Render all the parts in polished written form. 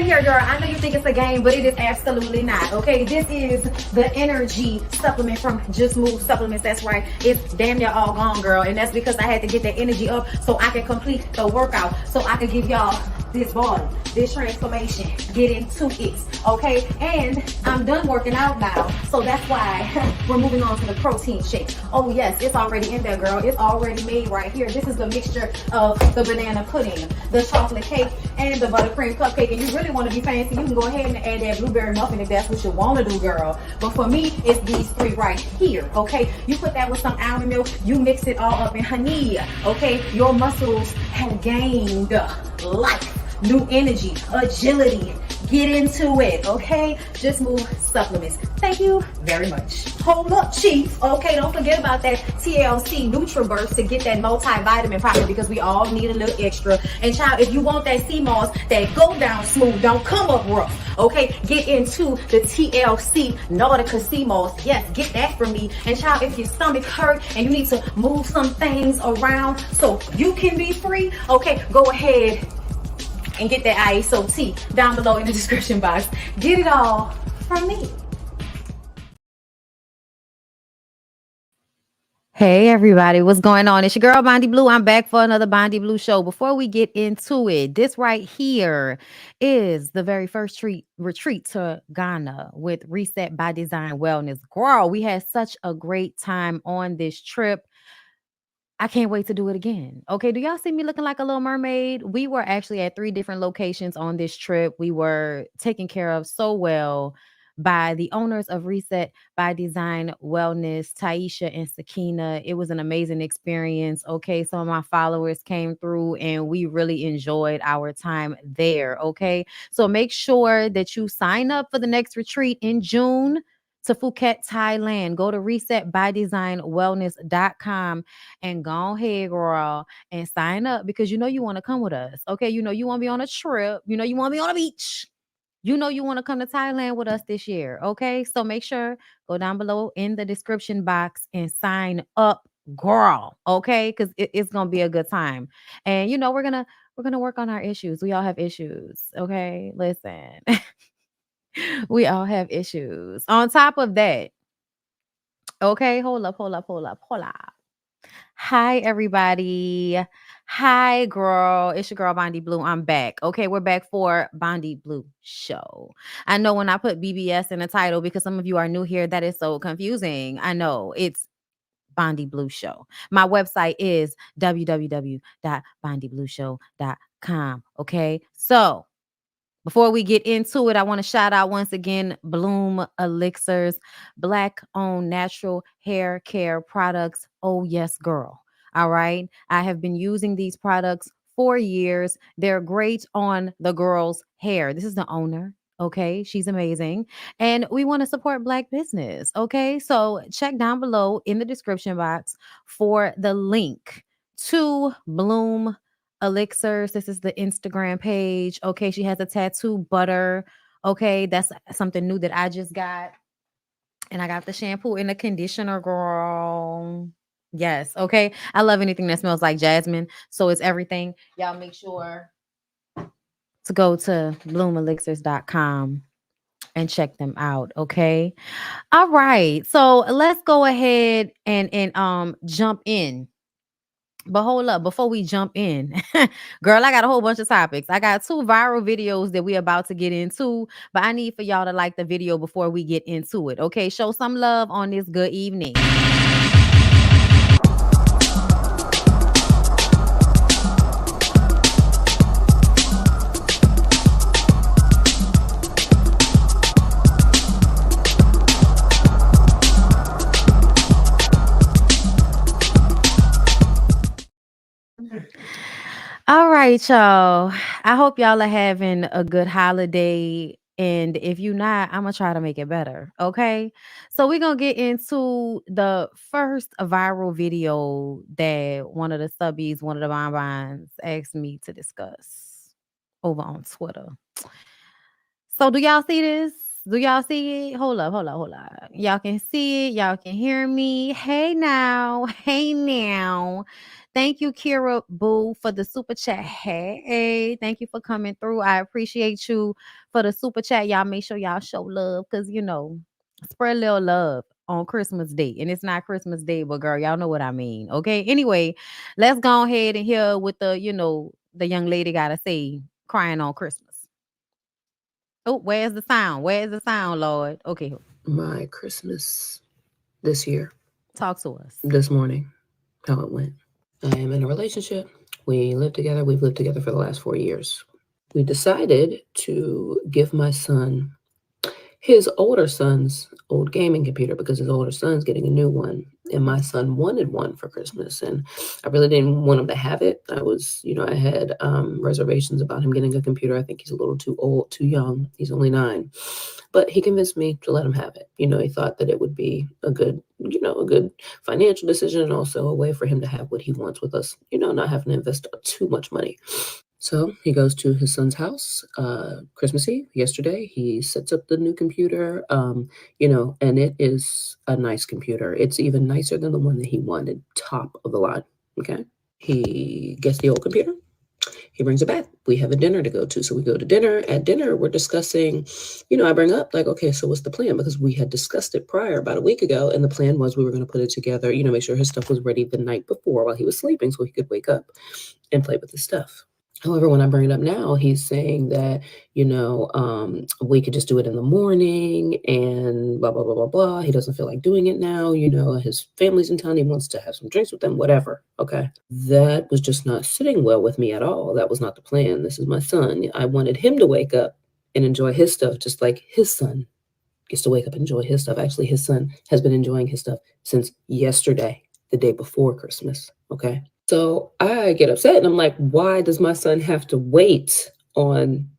here, girl. I know you think it's a game, but it is absolutely not, okay? This is the energy supplement from Just Move Supplements. That's right. It's damn near all gone, girl. And that's because I had to get that energy up so I can complete the workout, so I can give y'all this body, this transformation, get into it, okay? And I'm done working out now, so that's why we're moving on to the protein shake. Oh yes, it's already in there, girl. It's already made right here. This is the mixture of the banana pudding, the chocolate cake, and the buttercream cupcake. And you really want to be fancy, you can go ahead and add that blueberry muffin if that's what you want to do, girl. But for me, it's these three right here, okay? You put that with some almond milk, you mix it all up in honey, okay? Your muscles have gained life, new energy, agility. Get into it, okay? Just Move Supplements. Thank you very much. Hold up, Chief. Okay, don't forget about that TLC NutriBurst to get that multivitamin pocket, because we all need a little extra. And child, if you want that sea moss that go down smooth, don't come up rough, okay? Get into the TLC Nautica sea moss. Yes, get that from me. And child, if your stomach hurt and you need to move some things around so you can be free, okay, go ahead and get that ISO tea down below in the description box. Get it all from me. Hey everybody, what's going on? It's your girl Bondy Blue. I'm back for another Bondy Blue show. Before we get into it, this right here is the very first retreat to Ghana with Reset by Design Wellness. Girl, we had such a great time on this trip. I can't wait to do it again. Okay, do y'all see me looking like a little mermaid? We were actually at 3 different locations on this trip. We were taken care of so well by the owners of Reset by Design Wellness, Taisha and Sakina. It was an amazing experience. Okay, some of my followers came through and we really enjoyed our time there. Okay, so make sure that you sign up for the next retreat in June to Phuket, Thailand. Go to resetbydesignwellness.com and go ahead, girl, and sign up, because you know you want to come with us. Okay, you know you want to be on a trip. You know you want to be on a beach. You know you want to come to Thailand with us this year. Okay, so make sure go down below in the description box and sign up, girl. Okay, because it's gonna be a good time. And you know we're gonna work on our issues. We all have issues. Okay, listen. We all have issues. On top of that, okay, hold up. Hi, everybody. Hi, girl. It's your girl, Bondy Blue. I'm back. Okay, we're back for Bondy Blue Show. I know when I put BBS in the title, because some of you are new here, that is so confusing. I know it's Bondy Blue Show. My website is www.bondyblueshow.com. Okay, so before we get into it, I want to shout out once again Bloom Elixirs, Black-owned natural hair care products. Oh, yes, girl. All right. I have been using these products for years. They're great on the girl's hair. This is the owner. Okay. She's amazing. And we want to support Black business. Okay. So check down below in the description box for the link to Bloom Elixirs. This is the Instagram page. Okay, she has a tattoo butter. Okay, that's something new that I just got. And I got the shampoo and the conditioner, girl. Yes, okay. I love anything that smells like jasmine. So it's everything. Y'all make sure to go to bloomelixirs.com and check them out. Okay. All right. So let's go ahead and jump in. But hold up, before we jump in, girl, I got a whole bunch of topics. I got 2 viral videos that we're about to get into, but I need for y'all to like the video before we get into it. Okay, show some love on this good evening. All right, y'all. I hope y'all are having a good holiday. And if you're not, I'm going to try to make it better. Okay. So we're going to get into the first viral video that one of the subbies, one of the bonbons asked me to discuss over on Twitter. So do y'all see this? Do y'all see it? Hold up, hold up, hold up. Y'all can see it. Y'all can hear me. Hey now. Hey now. Thank you, Kira Boo, for the super chat. Hey, thank you for coming through. I appreciate you for the super chat. Y'all make sure y'all show love because, spread a little love on Christmas Day. And it's not Christmas Day, but girl, y'all know what I mean. Okay. Anyway, let's go ahead and hear what the young lady got to say crying on Christmas. Oh, where's the sound? Where's the sound, Lord? Okay. My Christmas this year, Talk to us. this morning, how it went. I am in a relationship. We live together. We've lived together for the last 4 years. We decided to give my son his older son's old gaming computer because his older son's getting a new one. And my son wanted one for Christmas. And I really didn't want him to have it. I had reservations about him getting a computer. I think he's a little too old, too young. He's only 9. But he convinced me to let him have it. He thought that it would be a good financial decision and also a way for him to have what he wants with us, not having to invest too much money. So he goes to his son's house, Christmas Eve, yesterday. He sets up the new computer, and it is a nice computer. It's even nicer than the one that he wanted, top of the line. Okay. He gets the old computer. He brings it back. We have a dinner to go to. So we go to dinner. At dinner, we're discussing, I bring up, like, okay, so what's the plan? Because we had discussed it prior about a week ago. And the plan was we were going to put it together, make sure his stuff was ready the night before while he was sleeping so he could wake up and play with his stuff. However, when I bring it up now, he's saying that, we could just do it in the morning and blah, blah, blah, blah, blah. He doesn't feel like doing it now. His family's in town. He wants to have some drinks with them, whatever. Okay. That was just not sitting well with me at all. That was not the plan. This is my son. I wanted him to wake up and enjoy his stuff just like his son gets to wake up and enjoy his stuff. Actually, his son has been enjoying his stuff since yesterday, the day before Christmas. Okay. So I get upset and I'm like, why does my son have to wait on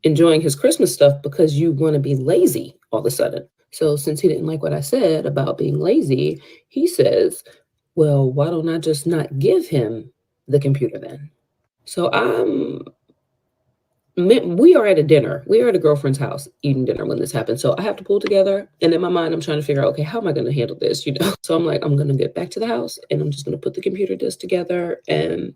enjoying his Christmas stuff because you want to be lazy all of a sudden? So since he didn't like what I said about being lazy, he says, well, why don't I just not give him the computer then? So we are at a dinner. We are at a girlfriend's house eating dinner when this happened. So I have to pull together. And in my mind, I'm trying to figure out, okay, how am I going to handle this? So I'm like, I'm going to get back to the house and I'm just going to put the computer disc together and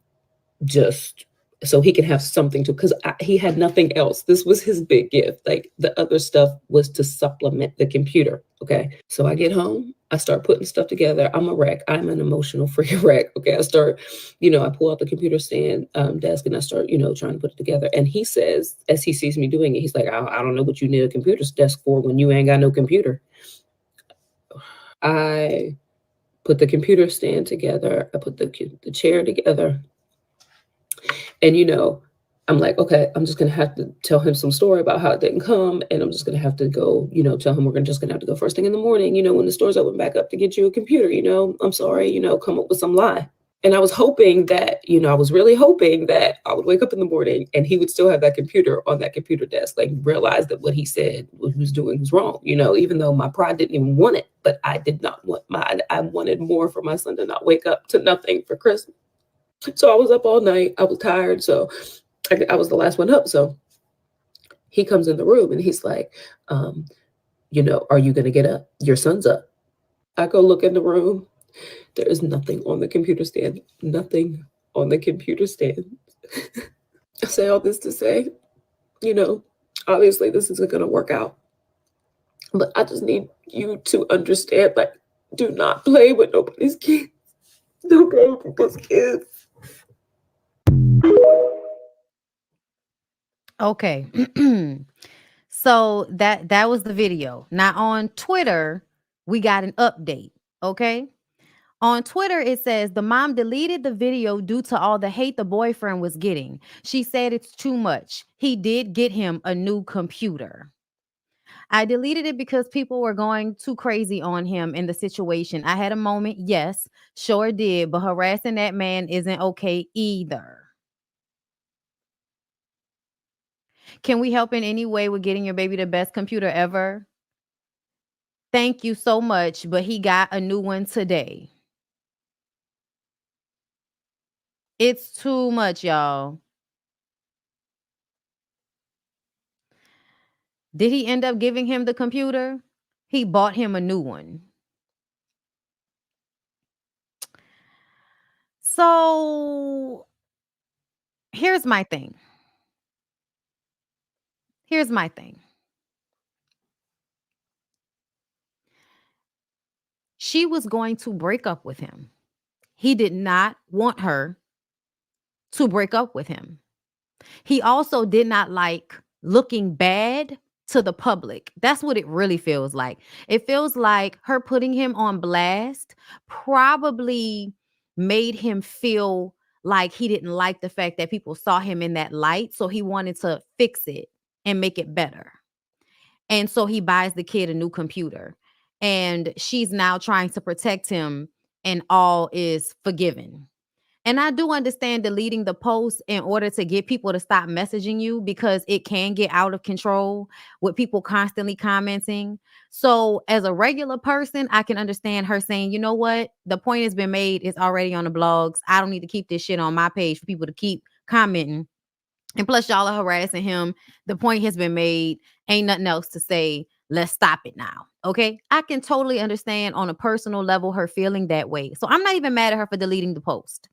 just so he can have something to, because he had nothing else. This was his big gift. Like the other stuff was to supplement the computer. Okay. So I get home, I start putting stuff together. I'm a wreck. I'm an emotional free wreck. Okay. I start, I pull out the computer stand desk and I start, trying to put it together. And he says, as he sees me doing it, he's like, I don't know what you need a computer desk for when you ain't got no computer. I put the computer stand together. I put the chair together. And, I'm like, okay, I'm just going to have to tell him some story about how it didn't come. And I'm just going to have to go, tell him just going to have to go first thing in the morning, when the stores open back up to get you a computer, I'm sorry, come up with some lie. And I was hoping that, I was really hoping that I would wake up in the morning and he would still have that computer on that computer desk, like realize that what he said, what he was doing was wrong, even though my pride didn't even want it, but I did not want I wanted more for my son to not wake up to nothing for Christmas. So I was up all night. I was tired. So I was the last one up. So he comes in the room and he's like, are you going to get up? Your son's up. I go look in the room. There is nothing on the computer stand. Nothing on the computer stand. I say all this to say, obviously this isn't going to work out. But I just need you to understand, like, do not play with nobody's kids. Don't play with people's kids. Okay. So that was the video. Now on Twitter, we got an update. Okay. On Twitter, it says the mom deleted the video due to all the hate the boyfriend was getting. She said it's too much. He did get him a new computer. I deleted it because people were going too crazy on him in the situation. I had a moment, yes, sure did, but harassing that man isn't okay either. Can we help in any way with getting your baby the best computer ever? Thank you so much, but he got a new one today. It's too much, y'all. Did he end up giving him the computer? He bought him a new one. So here's my thing. Here's my thing. She was going to break up with him. He did not want her to break up with him. He also did not like looking bad to the public. That's what it really feels like. It feels like her putting him on blast probably made him feel like he didn't like the fact that people saw him in that light. So he wanted to fix it and make it better. And so he buys the kid a new computer. And she's now trying to protect him, and all is forgiven. And I do understand deleting the post in order to get people to stop messaging you, because it can get out of control with people constantly commenting. So as a regular person, I can understand her saying, you know what? The point has been made. It's already on the blogs. I don't need to keep this shit on my page for people to keep commenting. And plus, y'all are harassing him. The point has been made. Ain't nothing else to say. Let's stop it now. Okay. I can totally understand on a personal level her feeling that way. So I'm not even mad at her for deleting the post.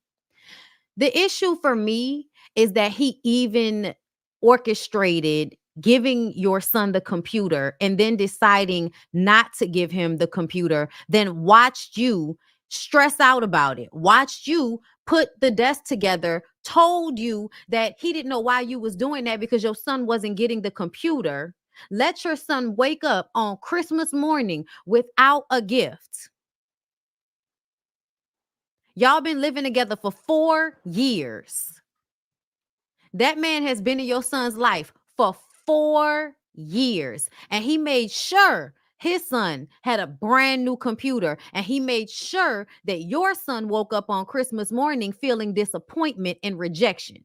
The issue for me is that he even orchestrated giving your son the computer and then deciding not to give him the computer, then watched you stress out about it, watched you put the desk together, told you that he didn't know why you was doing that because your son wasn't getting the computer. Let your son wake up on Christmas morning without a gift. Y'all been living together for 4 years. That man has been in your son's life for 4 years. And he made sure his son had a brand new computer. And he made sure that your son woke up on Christmas morning feeling disappointment and rejection.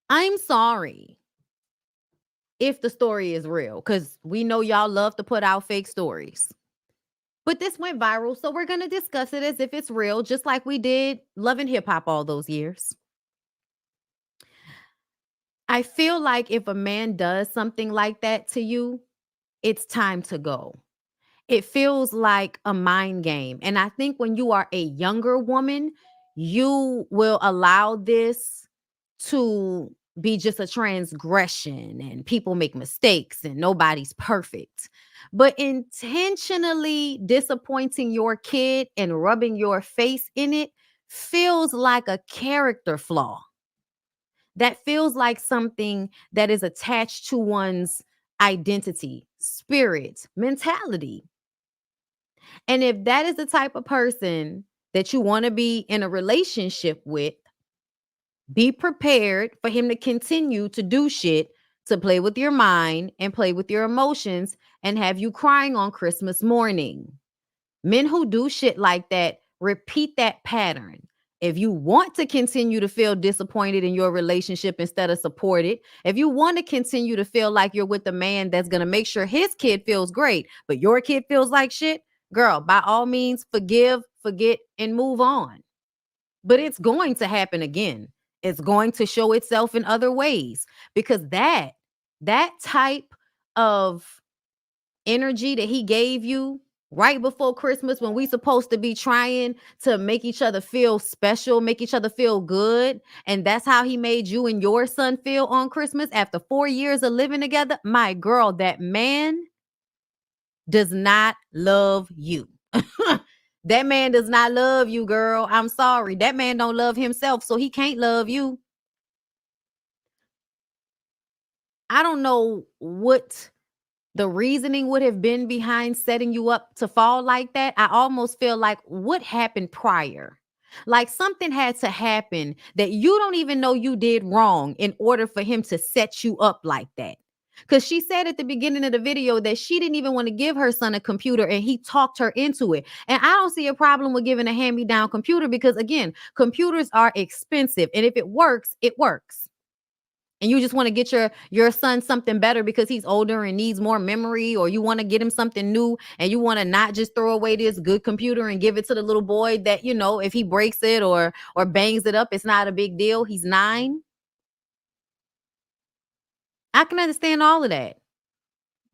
I'm sorry if the story is real, because we know y'all love to put out fake stories. But this went viral, so we're going to discuss it as if it's real, just like we did Love and Hip Hop all those years. I feel like if a man does something like that to you, it's time to go. It feels like a mind game. And I think when you are a younger woman, you will allow this to be just a transgression, and people make mistakes and nobody's perfect. But intentionally disappointing your kid and rubbing your face in it feels like a character flaw. That feels like something that is attached to one's identity, spirit, mentality. And if that is the type of person that you want to be in a relationship with, be prepared for him to continue to do shit to play with your mind and play with your emotions and have you crying on Christmas morning. Men who do shit like that repeat that pattern. If you want to continue to feel disappointed in your relationship instead of supported, if you want to continue to feel like you're with a man that's going to make sure his kid feels great, but your kid feels like shit, girl, by all means, forgive, forget, and move on. But it's going to happen again. It's going to show itself in other ways, because that type of energy that he gave you right before Christmas, when we supposed to be trying to make each other feel special, make each other feel good, and that's how he made you and your son feel on Christmas after 4 years of living together. My girl, that man does not love you. That man does not love you, girl. I'm sorry. That man don't love himself, so he can't love you. I don't know what the reasoning would have been behind setting you up to fall like that. I almost feel like, what happened prior? Like something had to happen that you don't even know you did wrong in order for him to set you up like that. Because she said at the beginning of the video that she didn't even want to give her son a computer, and he talked her into it. And I don't see a problem with giving a hand-me-down computer, because again, computers are expensive. And if it works, it works. And you just want to get your son something better because he's older and needs more memory, or you want to get him something new and you want to not just throw away this good computer and give it to the little boy that, you know, if he breaks it or bangs it up, it's not a big deal. He's 9. I can understand all of that.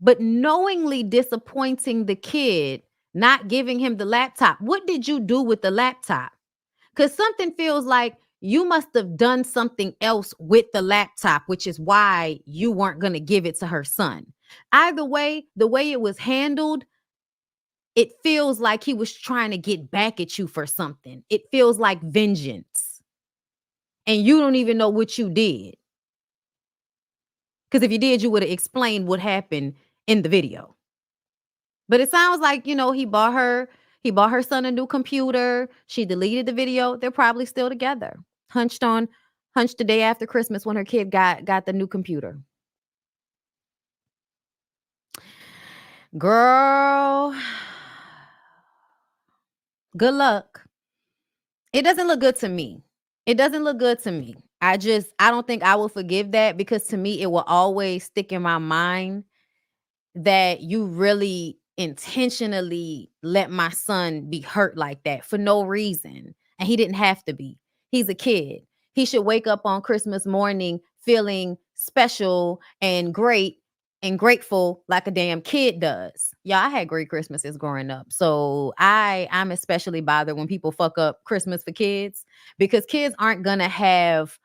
But knowingly disappointing the kid, not giving him the laptop, what did you do with the laptop? Because something feels like you must have done something else with the laptop, which is why you weren't going to give it to her son. Either way, the way it was handled, it feels like he was trying to get back at you for something. It feels like vengeance. And you don't even know what you did. Because if you did, you would have explained what happened in the video. But it sounds like, he bought her son a new computer. She deleted the video. They're probably still together. Hunched the day after Christmas when her kid got the new computer. Girl, good luck. It doesn't look good to me. It doesn't look good to me. I don't think I will forgive that, because to me, it will always stick in my mind that you really intentionally let my son be hurt like that for no reason. And he didn't have to be. He's a kid. He should wake up on Christmas morning feeling special and great and grateful like a damn kid does. Yeah, I had great Christmases growing up. So I'm especially bothered when people fuck up Christmas for kids, because kids aren't going to have,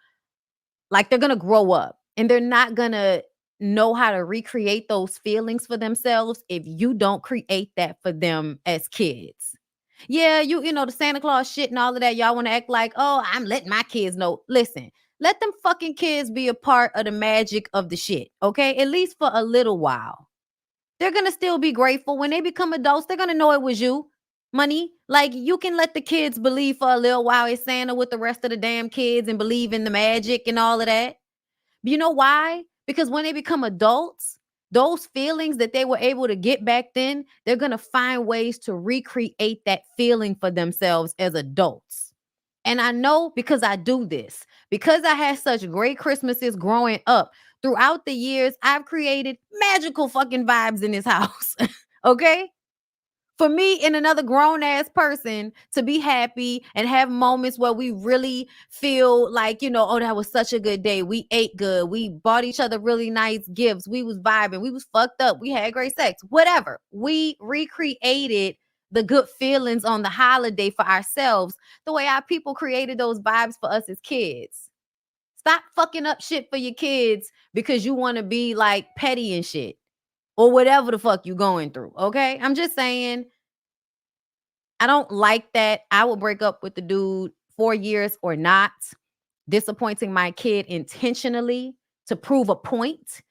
like, they're going to grow up and they're not going to know how to recreate those feelings for themselves if you don't create that for them as kids. Yeah, you know, the Santa Claus shit and all of that. Y'all want to act like, oh, I'm letting my kids know. Listen, let them fucking kids be a part of the magic of the shit, okay? At least for a little while. They're going to still be grateful. When they become adults, they're going to know it was you. Money. Like, you can let the kids believe for a little while it's Santa with the rest of the damn kids and believe in the magic and all of that. But you know why? Because when they become adults, those feelings that they were able to get back then, they're going to find ways to recreate that feeling for themselves as adults. And I know, because I do this, because I had such great Christmases growing up. Throughout the years, I've created magical fucking vibes in this house. Okay? For me and another grown-ass person to be happy and have moments where we really feel like, oh, that was such a good day. We ate good. We bought each other really nice gifts. We was vibing. We was fucked up. We had great sex. Whatever. We recreated the good feelings on the holiday for ourselves the way our people created those vibes for us as kids. Stop fucking up shit for your kids because you want to be like petty and shit. Or whatever the fuck you going through, okay? I'm just saying, I don't like that. I will break up with the dude 4 years or not. Disappointing my kid intentionally to prove a point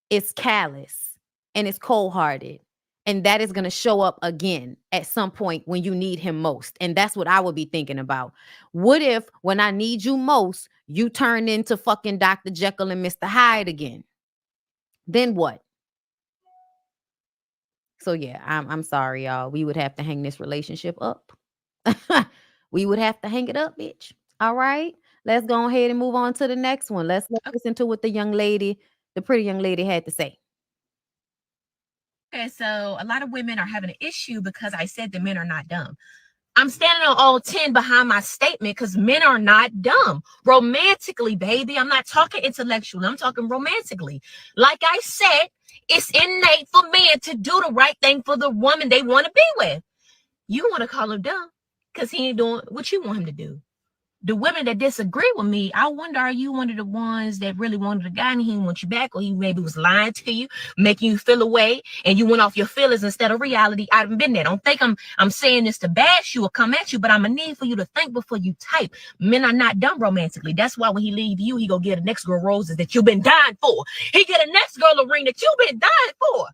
is callous and it's cold-hearted. And that is going to show up again at some point when you need him most. And that's what I would be thinking about. What if when I need you most, you turn into fucking Dr. Jekyll and Mr. Hyde again? Then what? So yeah, I'm sorry, y'all. We would have to hang this relationship up. We would have to hang it up, bitch. All right. Let's go ahead and move on to the next one. Let's listen to what the pretty young lady had to say. Okay, so a lot of women are having an issue because I said that men are not dumb. I'm standing on all 10 behind my statement because men are not dumb. Romantically, baby. I'm not talking intellectually. I'm talking romantically. Like I said, it's innate for men to do the right thing for the woman they want to be with. You want to call him dumb because he ain't doing what you want him to do. The women that disagree with me, I wonder, are you one of the ones that really wanted a guy and he didn't want you back, or he maybe was lying to you, making you feel away, and you went off your feelings instead of reality? I've been there. Don't think I'm saying this to bash you or come at you, but I'm gonna need for you to think before you type. Men are not dumb romantically. That's why when he leave you, he go get a next girl roses that you've been dying for. He get a next girl a ring that you've been dying for.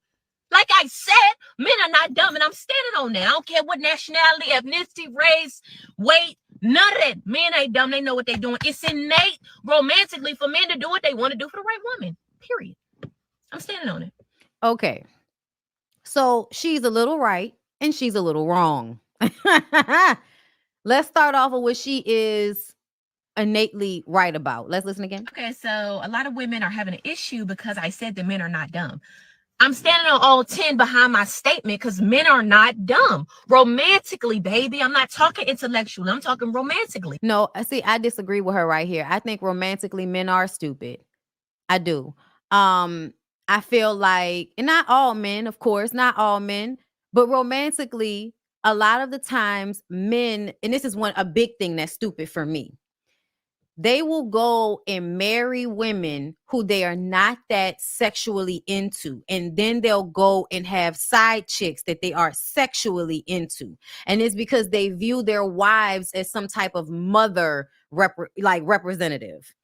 Like I said, men are not dumb, and I'm standing on that. I don't care what nationality, ethnicity, race, weight, none of that. Men ain't dumb. They know what they're doing. It's innate romantically for men to do what they want to do for the right woman. Period. I'm standing on it. Okay. So she's a little right and she's a little wrong. Let's start off with what she is innately right about. Let's listen again. Okay, so a lot of women are having an issue because I said that men are not dumb. I'm standing on all 10 behind my statement because men are not dumb. Romantically, baby. I'm not talking intellectually. I'm talking romantically. No, see, I disagree with her right here. I think romantically men are stupid. I do. I feel like, and not all men, of course, not all men, but romantically, a lot of the times men, and this is a big thing that's stupid for me. They will go and marry women who they are not that sexually into. And then they'll go and have side chicks that they are sexually into. And it's because they view their wives as some type of mother representative.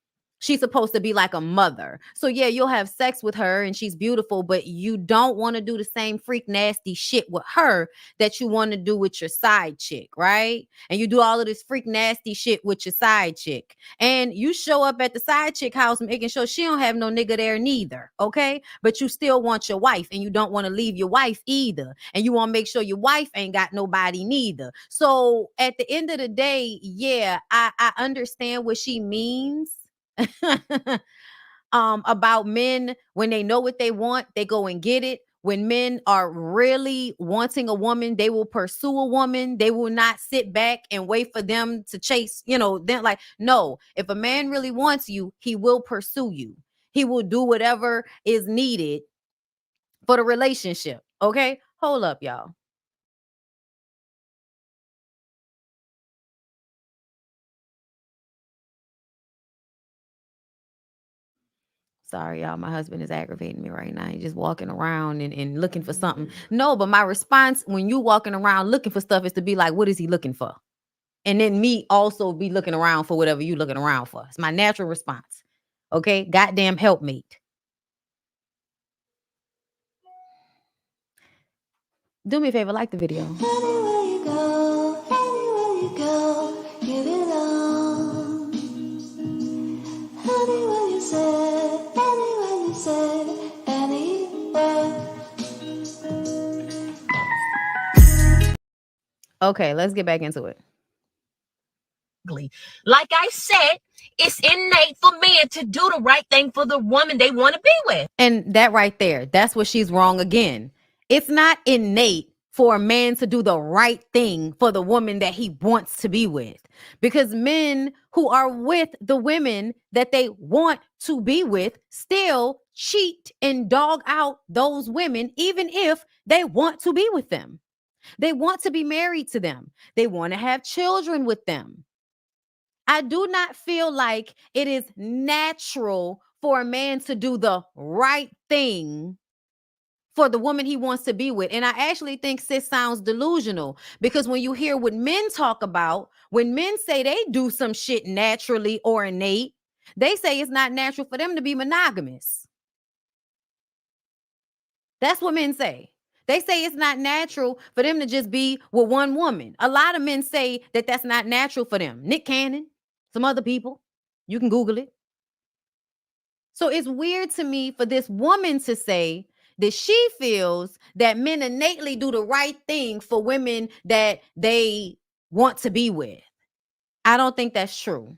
She's supposed to be like a mother. So yeah, you'll have sex with her and she's beautiful, but you don't want to do the same freak nasty shit with her that you want to do with your side chick, right? And you do all of this freak nasty shit with your side chick. And you show up at the side chick house making sure she don't have no nigga there neither, okay? But you still want your wife and you don't want to leave your wife either. And you want to make sure your wife ain't got nobody neither. So at the end of the day, yeah, I understand what she means. About men, when they know what they want, they go and get it. When men are really wanting a woman, they will pursue a woman. They will not sit back and wait for them to chase, then like, no, if a man really wants you, he will pursue you. He will do whatever is needed for the relationship. Okay, hold up, y'all. Sorry, y'all. My husband is aggravating me right now. He's just walking around and looking for something. No, but my response when you walking around looking for stuff is to be like, what is he looking for? And then me also be looking around for whatever you looking around for. It's my natural response. Okay? Goddamn helpmate. Do me a favor, like the video. Anywhere you go, you belong. Anywhere you say, anywhere. Okay, let's get back into it. Like I said, it's innate for men to do the right thing for the woman they want to be with. And that right there, that's what she's wrong again. It's not innate for a man to do the right thing for the woman that he wants to be with. Because men who are with the women that they want to be with still cheat and dog out those women, even if they want to be with them. They want to be married to them. They want to have children with them. I do not feel like it is natural for a man to do the right thing for the woman he wants to be with. And I actually think sis sounds delusional, because when you hear what men talk about, when men say they do some shit naturally or innate, they say it's not natural for them to be monogamous. That's what men say. They say it's not natural for them to just be with one woman. A lot of men say that that's not natural for them. Nick Cannon, some other people, you can Google it. So it's weird to me for this woman to say that she feels that men innately do the right thing for women that they want to be with. I don't think that's true.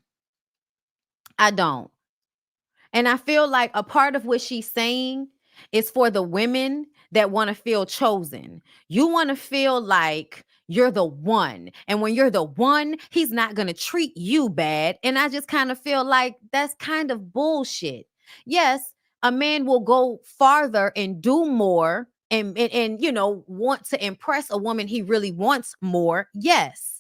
I don't. And I feel like a part of what she's saying is for the women that want to feel chosen. You want to feel like you're the one. And when you're the one, he's not going to treat you bad. And I just kind of feel like that's kind of bullshit. Yes, a man will go farther and do more and want to impress a woman he really wants more. Yes.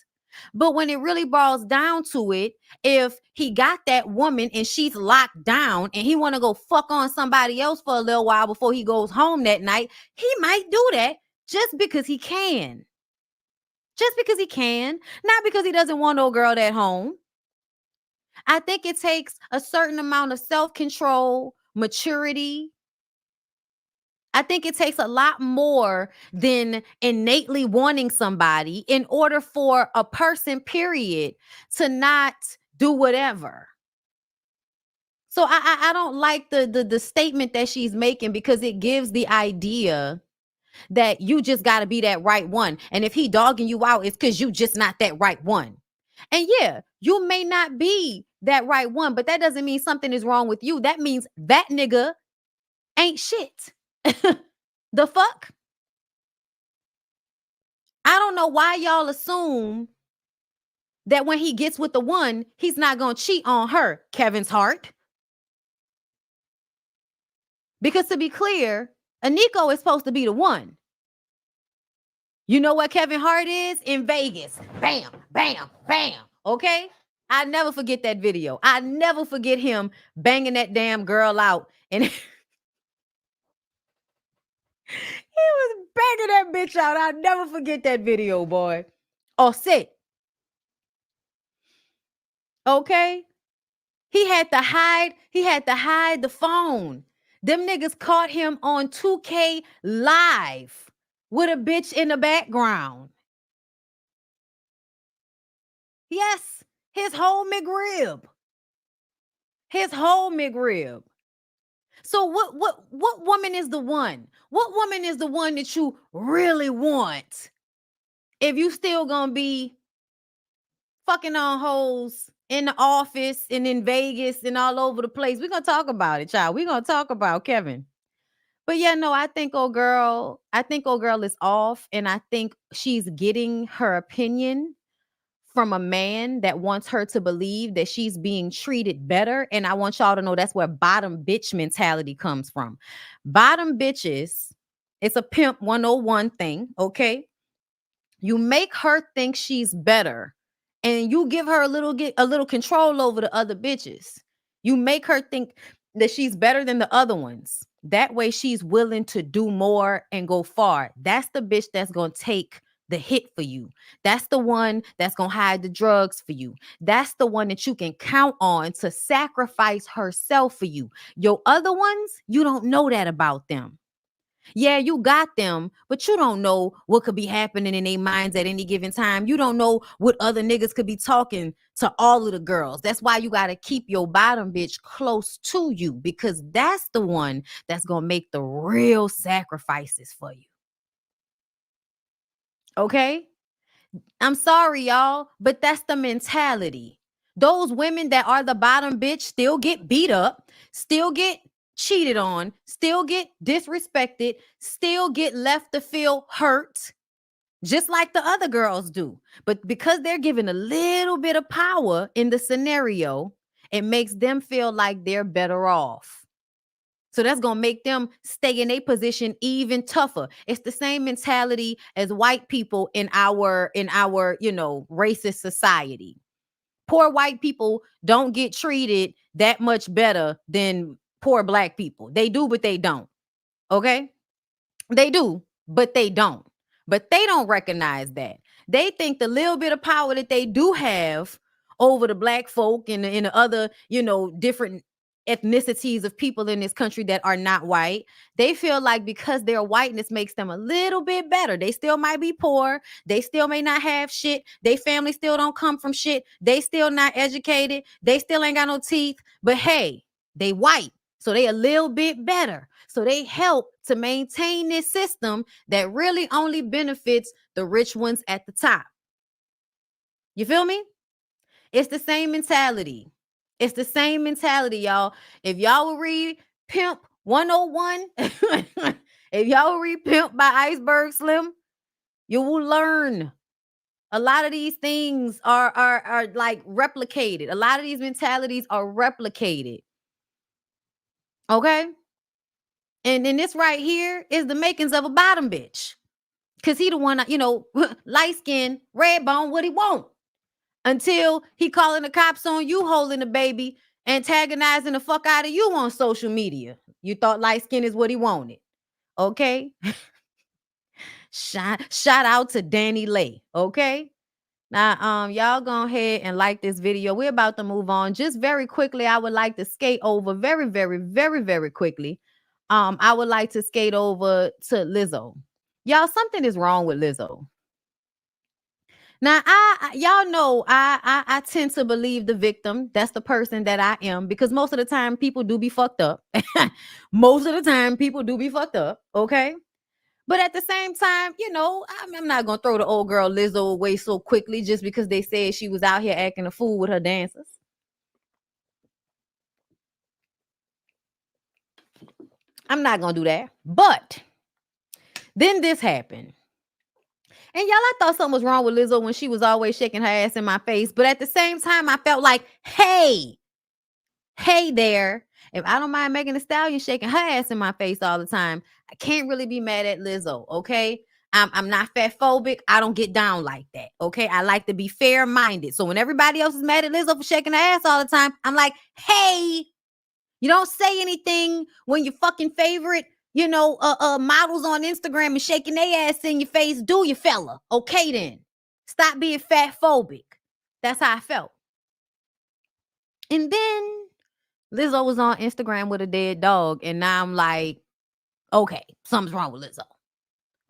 But when it really boils down to it, if he got that woman and she's locked down and he want to go fuck on somebody else for a little while before he goes home that night, he might do that just because he can. Just because he can, not because he doesn't want no girl at home. I think it takes a certain amount of self-control, maturity. I think it takes a lot more than innately wanting somebody in order for a person, period, to not do whatever. So I don't like the statement that she's making, because it gives the idea that you just got to be that right one. And if he dogging you out, it's because you just not that right one. And yeah, you may not be that right one, but that doesn't mean something is wrong with you. That means that nigga ain't shit. The fuck? I don't know why y'all assume that when he gets with the one, he's not going to cheat on her, Kevin's Hart. Because to be clear, Aniko is supposed to be the one. You know what Kevin Hart is? In Vegas. Bam, bam, bam. Okay? I never forget that video. I never forget him banging that damn girl out. And he was banging that bitch out. I'll never forget that video, boy. Oh, sick. Okay? He had to hide the phone. Them niggas caught him on 2K live with a bitch in the background. Yes, his whole McRib. His whole McRib. So what woman is the one? What woman is the one that you really want? If you still gonna be fucking on hoes in the office and in Vegas and all over the place. We're gonna talk about it, child. We're gonna talk about Kevin. But yeah, no, I think old girl is off, and I think she's getting her opinion from a man that wants her to believe that she's being treated better. And I want y'all to know that's where bottom bitch mentality comes from. Bottom bitches, it's a pimp 101 thing, okay? You make her think she's better, and you give her a little control over the other bitches. You make her think that she's better than the other ones. That way she's willing to do more and go far. That's the bitch that's going to take the hit for you. That's the one that's going to hide the drugs for you. That's the one that you can count on to sacrifice herself for you. Your other ones, you don't know that about them. Yeah, you got them, but you don't know what could be happening in their minds at any given time. You don't know what other niggas could be talking to all of the girls. That's why you got to keep your bottom bitch close to you, because that's the one that's going to make the real sacrifices for you. Okay? I'm sorry, y'all, but that's the mentality. Those women that are the bottom bitch still get beat up, still get cheated on, still get disrespected, still get left to feel hurt, just like the other girls do. But because they're given a little bit of power in the scenario, it makes them feel like they're better off. So that's going to make them stay in a position even tougher. It's the same mentality as white people in our, racist society. Poor white people don't get treated that much better than poor black people. They do, but they don't. Okay? They do, but they don't. But they don't recognize that. They think the little bit of power that they do have over the black folk and the other, different ethnicities of people in this country that are not white, they feel like because their whiteness makes them a little bit better. They still might be poor. They still may not have shit. They family still don't come from shit. They still not educated. They still ain't got no teeth. But hey, they white. So they a little bit better. So they help to maintain this system that really only benefits the rich ones at the top. You feel me? It's the same mentality. It's the same mentality, y'all. If y'all will read Pimp 101, if y'all will read Pimp by Iceberg Slim, you will learn a lot of these things are like replicated. A lot of these mentalities are replicated. Okay? And then this right here is the makings of a bottom bitch. Because he the one, light skin, red bone, what he want. Until he calling the cops on you holding the baby, antagonizing the fuck out of you on social media. You thought light skin is what he wanted. Okay? Shout out to Danny Lay. Okay? Now, y'all go ahead and like this video. We're about to move on. Just very quickly, I would like to skate over very, very, very, very quickly. I would like to skate over to Lizzo. Y'all, something is wrong with Lizzo. Now, y'all know I tend to believe the victim. That's the person that I am, because most of the time people do be fucked up. Most of the time people do be fucked up. Okay. But at the same time, I'm not going to throw the old girl Lizzo away so quickly just because they said she was out here acting a fool with her dancers. I'm not going to do that. But then this happened. And y'all, I thought something was wrong with Lizzo when she was always shaking her ass in my face. But at the same time, I felt like, hey there. If I don't mind Megan Thee Stallion shaking her ass in my face all the time, I can't really be mad at Lizzo, okay? I'm not fat phobic. I don't get down like that, okay? I like to be fair-minded. So when everybody else is mad at Lizzo for shaking her ass all the time, I'm like, hey, you don't say anything when your fucking favorite, models on Instagram and shaking their ass in your face. Do you, fella? Okay, then. Stop being fat phobic. That's how I felt. And then Lizzo was on Instagram with a dead dog, and now I'm like, okay, something's wrong with Lizzo.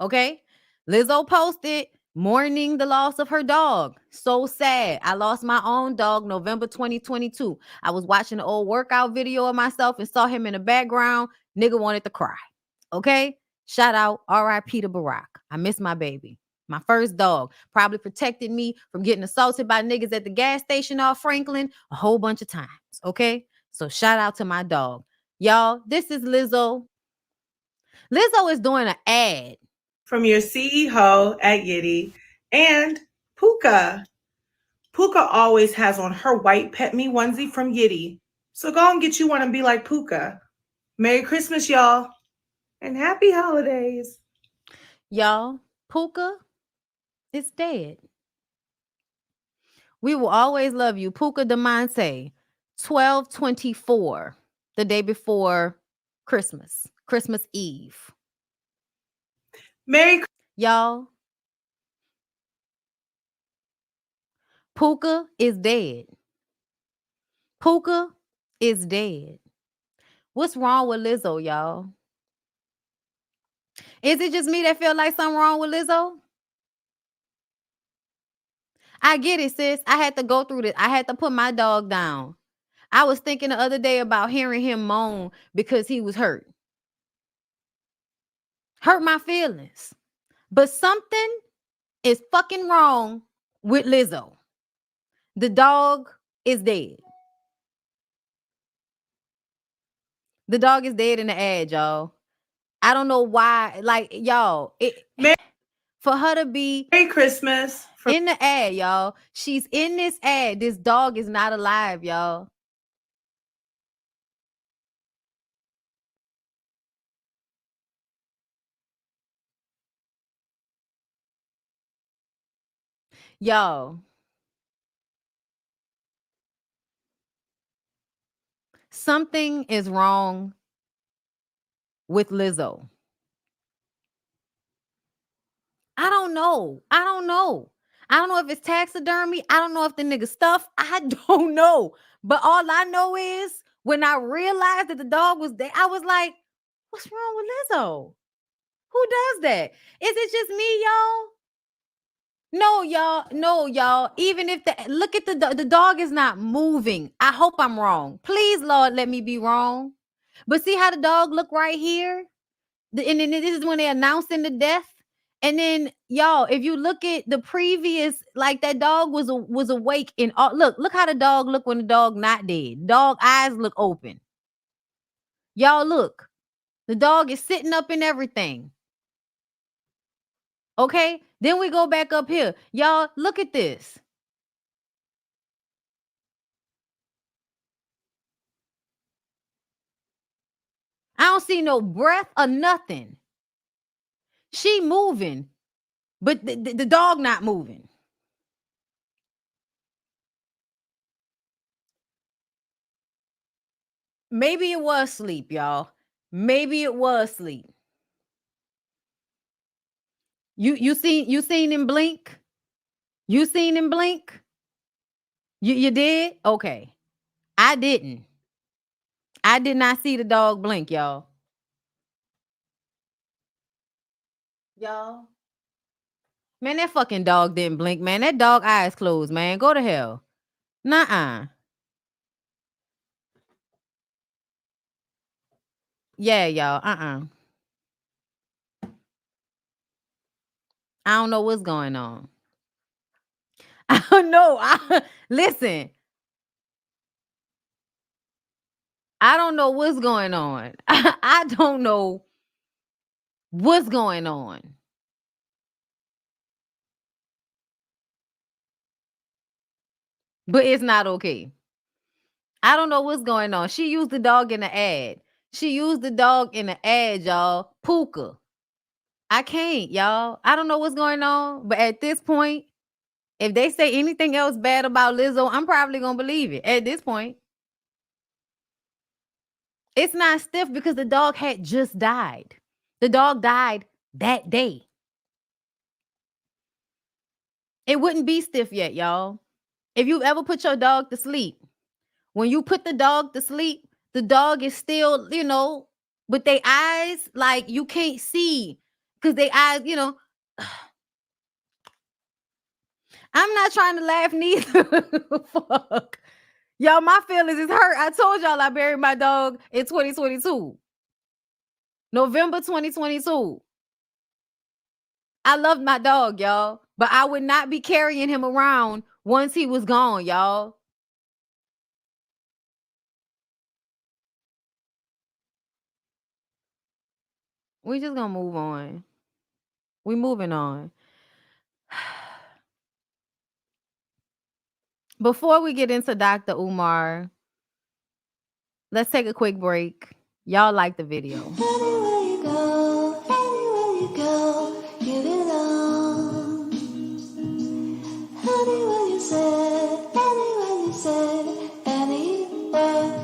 Okay? Lizzo posted mourning the loss of her dog. So sad. I lost my own dog November 2022. I was watching an old workout video of myself and saw him in the background. Nigga wanted to cry. Okay? Shout out R.I.P. to Barack. I miss my baby. My first dog probably protected me from getting assaulted by niggas at the gas station off Franklin a whole bunch of times. Okay? So shout out to my dog. Y'all, this is Lizzo. Lizzo is doing an ad from your CEO at Yitty and Puka. Puka always has on her white Pet Me onesie from Yitty. So go and get you one and be like Puka. Merry Christmas, y'all. And happy holidays. Y'all, Puka is dead. We will always love you. Puka Demonte, 12/24, the day before Christmas Eve. Y'all, Puka is dead. Puka is dead. What's wrong with Lizzo, y'all? Is it just me that feel like something wrong with Lizzo? I get it, sis. I had to go through this. I had to put my dog down. I was thinking the other day about hearing him moan because he was hurt. Hurt my feelings. But something is fucking wrong with Lizzo. The dog is dead. The dog is dead in the ad, y'all. I don't know why. Like, y'all, for her to be Merry Christmas in the ad, y'all. She's in this ad. This dog is not alive, y'all. Y'all, something is wrong with Lizzo. I don't know. I don't know if it's taxidermy. I don't know if the nigga stuff. I don't know. But all I know is when I realized that the dog was there, I was like, what's wrong with Lizzo? Who does that? Is it just me, y'all? No, y'all. No, y'all. Even if look at the dog is not moving. I hope I'm wrong. Please, Lord, let me be wrong. But see how the dog look right here? And then this is when they're announcing the death. And then, y'all, if you look at the previous, like that dog was awake in all. Look how the dog look when the dog not dead. Dog eyes look open. Y'all look. The dog is sitting up and everything. Okay, then we go back up here. Y'all, look at this. I don't see no breath or nothing. She moving, but the dog not moving. Maybe it was sleep, y'all. Maybe it was sleep. You seen him blink? You seen him blink? You did? Okay. I didn't. I did not see the dog blink, y'all. Y'all. Man, that fucking dog didn't blink, man. That dog eyes closed, man. Go to hell. Nuh-uh. Yeah, y'all. I don't know what's going on. I don't know. Listen. I don't know what's going on. I don't know what's going on. But it's not okay. I don't know what's going on. She used the dog in the ad. She used the dog in the ad, y'all. Puka. I can't, y'all. I don't know what's going on. But at this point, if they say anything else bad about Lizzo, I'm probably going to believe it at this point. It's not stiff because the dog had just died. The dog died that day. It wouldn't be stiff yet, y'all. If you've ever put your dog to sleep, when you put the dog to sleep, the dog is still, you know, with their eyes, like you can't see because their eyes, you know. I'm not trying to laugh neither. Fuck. Y'all, my feelings is hurt. I told y'all I buried my dog in 2022. November 2022. I loved my dog, y'all. But I would not be carrying him around once he was gone, y'all. We just gonna move on. We moving on. Before we get into Dr. Umar, let's take a quick break. Y'all like the video. Anywhere you go, give it on. Anywhere you said, anywhere.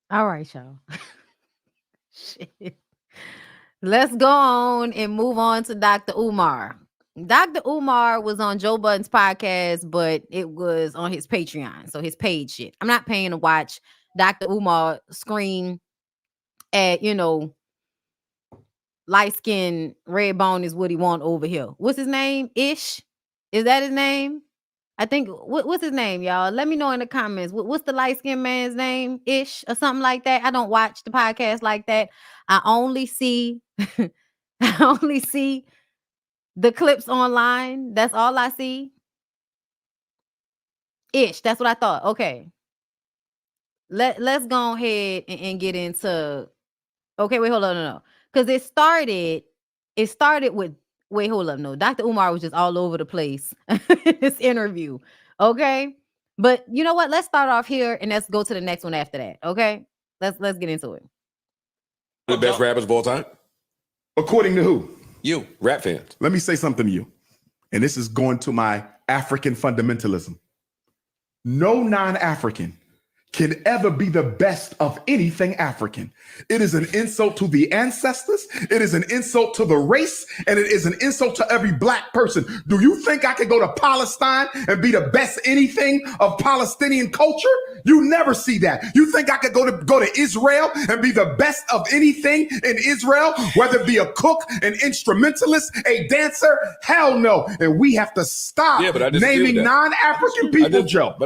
All right, y'all. Shit. Let's go on and move on to Dr. Umar. Dr. Umar was on Joe Budden's podcast, but it was on his Patreon, so his paid shit. I'm not paying to watch Dr. Umar scream at, you know, light skin red bone is what he want over here. What's his name? Ish? Is that his name? I think, what's his name, y'all? Let me know in the comments. What's the light-skinned man's name? Ish or something like that. I don't watch the podcast like that. I only see the clips online. That's all I see. Ish. That's what I thought. Okay. Let's go ahead and get into. Okay, wait, hold on, no. Because it started with, wait, hold up, no. Dr. Umar was just all over the place in this interview. Okay. But you know what? Let's start off here and let's go to the next one after that. Okay. Let's get into it. The best rappers of all time? According to who? You, rap fans. Let me say something to you. And this is going to my African fundamentalism. No non-African can ever be the best of anything African. It is an insult to the ancestors. It is an insult to the race. And it is an insult to every black person. Do you think I could go to Palestine and be the best anything of Palestinian culture? You never see that. You think I could go to Israel and be the best of anything in Israel, whether it be a cook, an instrumentalist, a dancer? Hell no. And we have to stop naming non-African people, Joe.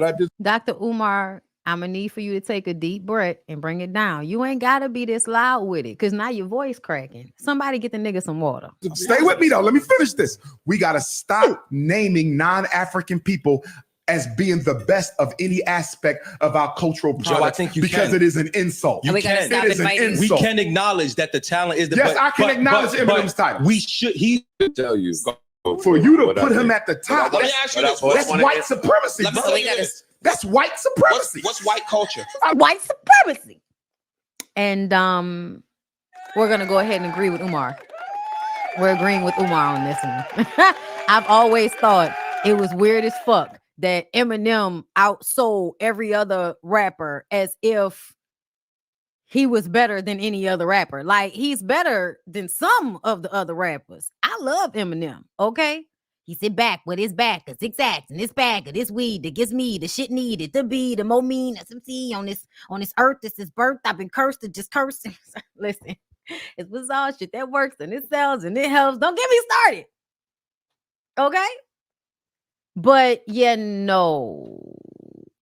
Dr. Umar, I'm gonna need for you to take a deep breath and bring it down. You ain't gotta be this loud with it, because now your voice cracking. Somebody get the nigga some water. Stay with me though. Let me finish this. We gotta stop naming non-African people as being the best of any aspect of our cultural product. Joe, I think you because can. it is an insult. You it can. is an insult. We can acknowledge that the talent is the yes, I can acknowledge Eminem's title. We should. He tell you for you to put him at the top. Let me ask you this. That's white supremacy. That's white supremacy. What's white culture? White supremacy. And we're gonna go ahead and agree with Umar. We're agreeing with Umar on this one. I've always thought it was weird as fuck that Eminem outsold every other rapper as if he was better than any other rapper. Like, he's better than some of the other rappers. I love Eminem, okay? He sit back with his back, a zigzags, and this bag of this weed that gives me the shit needed to be the more mean SMC on this earth. This is birth. I've been cursed to just cursing. Listen, it's bizarre shit that works and it sells and it helps. Don't get me started. Okay? But yeah, no.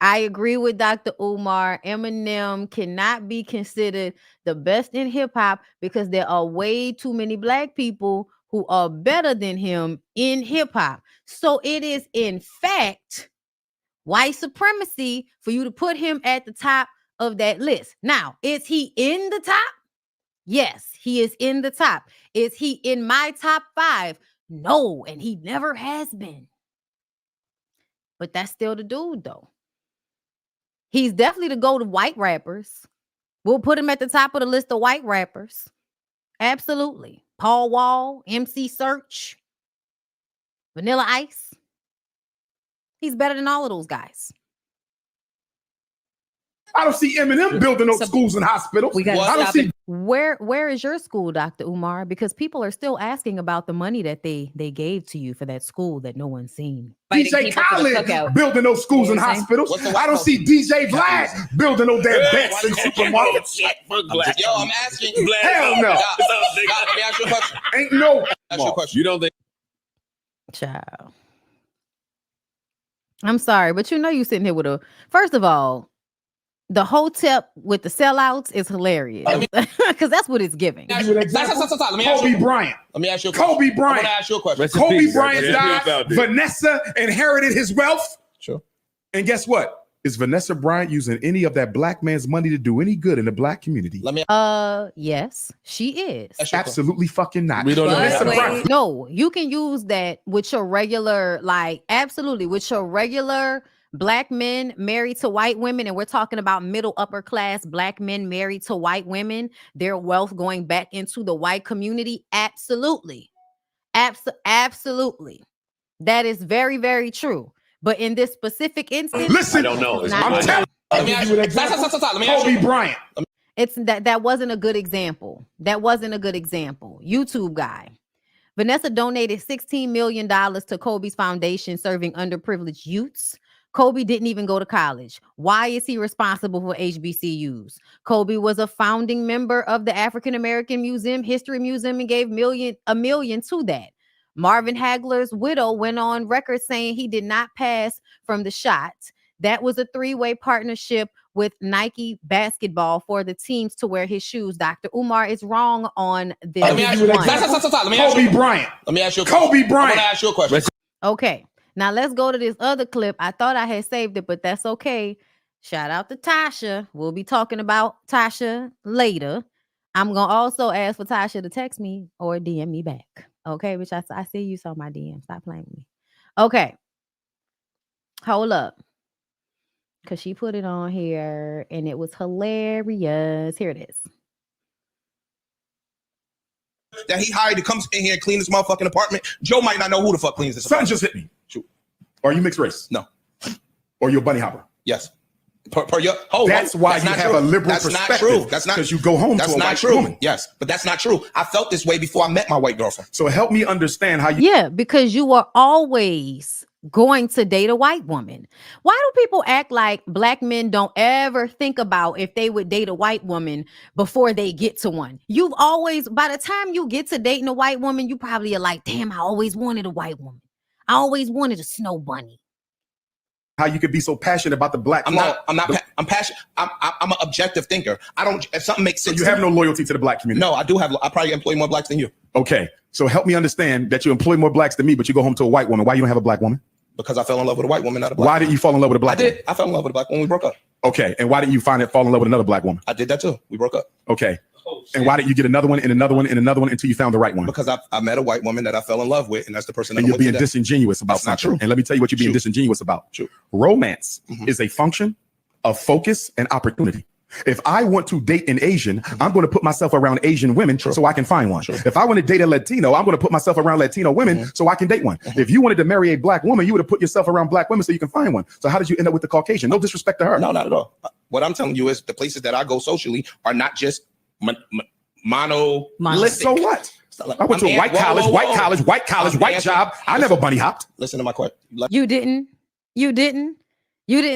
I agree with Dr. Umar. Eminem cannot be considered the best in hip hop because there are way too many black people who are better than him in hip hop. So it is, in fact, white supremacy for you to put him at the top of that list. Now, is he in the top? Yes, he is in the top. Is he in my top 5? No, and he never has been. But that's still the dude, though. He's definitely the go to white rappers. We'll put him at the top of the list of white rappers. Absolutely. Paul Wall, MC Search, Vanilla Ice. He's better than all of those guys. I don't see Eminem building no schools and hospitals. We gotta I don't stop see. it. Where is your school, Dr. Umar? Because people are still asking about the money that they gave to you for that school that no one's seen. DJ Khaled building those schools and hospitals. I don't see DJ Vlad building no damn banks and supermarkets. Yo, I'm asking. Hell no. Let me ask you a question. Ain't no. Ask you a question. You don't think? Child. I'm sorry, but you know you sitting here with a. First of all, the whole tip with the sellouts is hilarious because that's what it's giving. Let me ask Kobe you. Bryant. Let me ask you a question. Kobe Bryant. I want to ask you a question. Kobe Bryant died. Vanessa inherited his wealth. Sure. And guess what? Is Vanessa Bryant using any of that black man's money to do any good in the black community? Let me. Yes, she is. Absolutely fucking not. We don't know Vanessa that. Bryant. No, you can use that with your regular, like, absolutely, with your regular black men married to white women, and we're talking about middle upper class black men married to white women, their wealth going back into the white community. Absolutely. Absolutely. That is very, very true. But in this specific instance, listen, I don't know. I'm telling you, Kobe Bryant. It's that wasn't a good example. That wasn't a good example. YouTube guy. Vanessa donated $16 million to Kobe's foundation serving underprivileged youths. Kobe didn't even go to college. Why is he responsible for HBCUs? Kobe was a founding member of the African American Museum, History Museum, and gave $1 million to that. Marvin Hagler's widow went on record saying he did not pass from the shot. That was a 3-way partnership with Nike basketball for the teams to wear his shoes. Dr. Umar is wrong on this. Let me ask you Kobe Bryant. Let me ask you a question. Kobe Bryant. I want to ask you a question. Okay. Now let's go to this other clip. I thought I had saved it, but that's okay. Shout out to Tasha. We'll be talking about Tasha later. I'm going to also ask for Tasha to text me or DM me back. Okay, which I see you saw my DM. Stop playing with me. Okay. Hold up. Because she put it on here and it was hilarious. Here it is. That he hired to come in here and clean this motherfucking apartment. Joe might not know who the fuck cleans this Something apartment. just hit me. Shoot. Are you mixed race? No. Or you a bunny hopper? Yes. Per your, oh, that's why you have a liberal that's perspective. Not true. That's not because you go home that's to a not white true. woman. Yes, but that's not true. I felt this way before I met my white girlfriend. So help me understand how you. Yeah, because you are always going to date a white woman. Why do people act like black men don't ever think about if they would date a white woman before they get to one? You've always, by the time you get to dating a white woman, you probably are like, damn, I always wanted a white woman. I always wanted a snow bunny. How you could be so passionate about the black? I'm passionate. I'm an objective thinker. I don't. If something makes sense, you have no loyalty to the black community. No, I do have. I probably employ more blacks than you. Okay, so help me understand that you employ more blacks than me, but you go home to a white woman. Why you don't have a black woman? Because I fell in love with a white woman, not a black. Why didn't you fall in love with a black? I did. I fell in love with a black woman. We broke up. Okay, and why didn't you fall in love with another black woman? I did that too. We broke up. Okay. And why didn't you get another one and another one and another one until you found the right one? Because I met a white woman that I fell in love with, and that's the person. And you're being disingenuous about something. Not true. And let me tell you what you're being disingenuous about. True. Romance is a function of focus and opportunity. If I want to date an Asian, I'm going to put myself around Asian women so I can find one. If I want to date a Latino, I'm going to put myself around Latino women so I can date one. If you wanted to marry a black woman, you would have put yourself around black women so you can find one. So how did you end up with the Caucasian? No disrespect to her. No, not at all. What I'm telling you is the places that I go socially are not just monolithic. So what? I went to a white college, white job. I never bunny hopped. Listen to my question. You didn't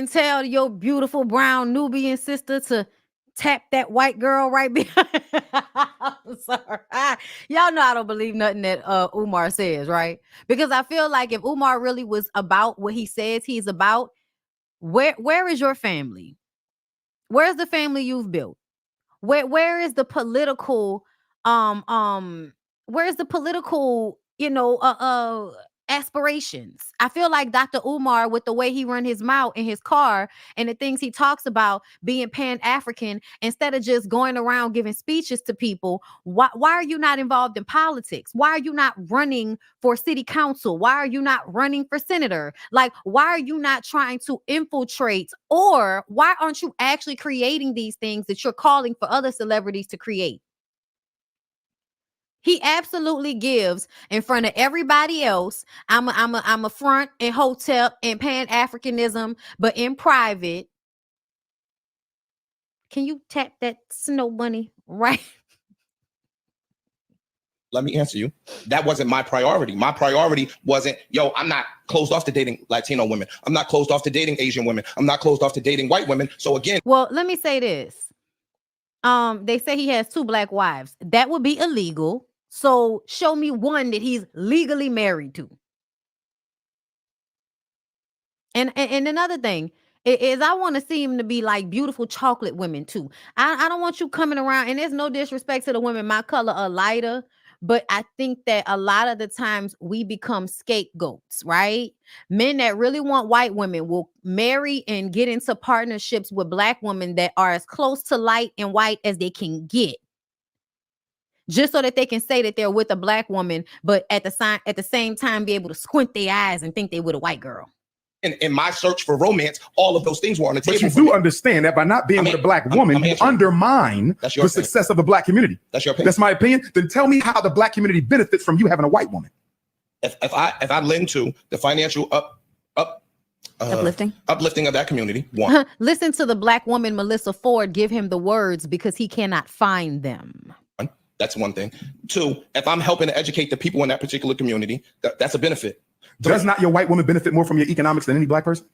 tell your beautiful brown Nubian sister to tap that white girl right behind. I'm sorry. Y'all know I don't believe nothing that Umar says, right? Because I feel like if Umar really was about what he says he's about, where is your family? Where's the family you've built? Where is the political where's the political, aspirations? I feel like Dr. Umar, with the way he run his mouth in his car and the things he talks about being pan-African, instead of just going around giving speeches to people, why are you not involved in politics? Why are you not running for city council? Why are you not running for senator? Like, why are you not trying to infiltrate, or why aren't you actually creating these things that you're calling for other celebrities to create? He absolutely gives in front of everybody else. I'm a front and hotel and pan-Africanism, but in private. Can you tap that snow bunny right? Let me answer you. That wasn't my priority. My priority wasn't, I'm not closed off to dating Latino women. I'm not closed off to dating Asian women. I'm not closed off to dating white women. So again, well, let me say this. They say he has 2 black wives. That would be illegal. So show me one that he's legally married to. And another thing is I want to see him to be like beautiful chocolate women too. I don't want you coming around, and there's no disrespect to the women my color or lighter, but I think that a lot of the times we become scapegoats, right? Men that really want white women will marry and get into partnerships with black women that are as close to light and white as they can get, just so that they can say that they're with a black woman, but at the same time be able to squint their eyes and think they with a white girl. in my search for romance, all of those things were on the table. But you do understand that by not being with a black woman, you undermine the success of the black community. That's your opinion. That's my opinion. Then tell me how the black community benefits from you having a white woman. If I lend to the financial uplifting of that community, one. Listen to the black woman Melissa Ford give him the words because he cannot find them. That's one thing. 2, if I'm helping to educate the people in that particular community, that's a benefit. 3, does not your white woman benefit more from your economics than any black person?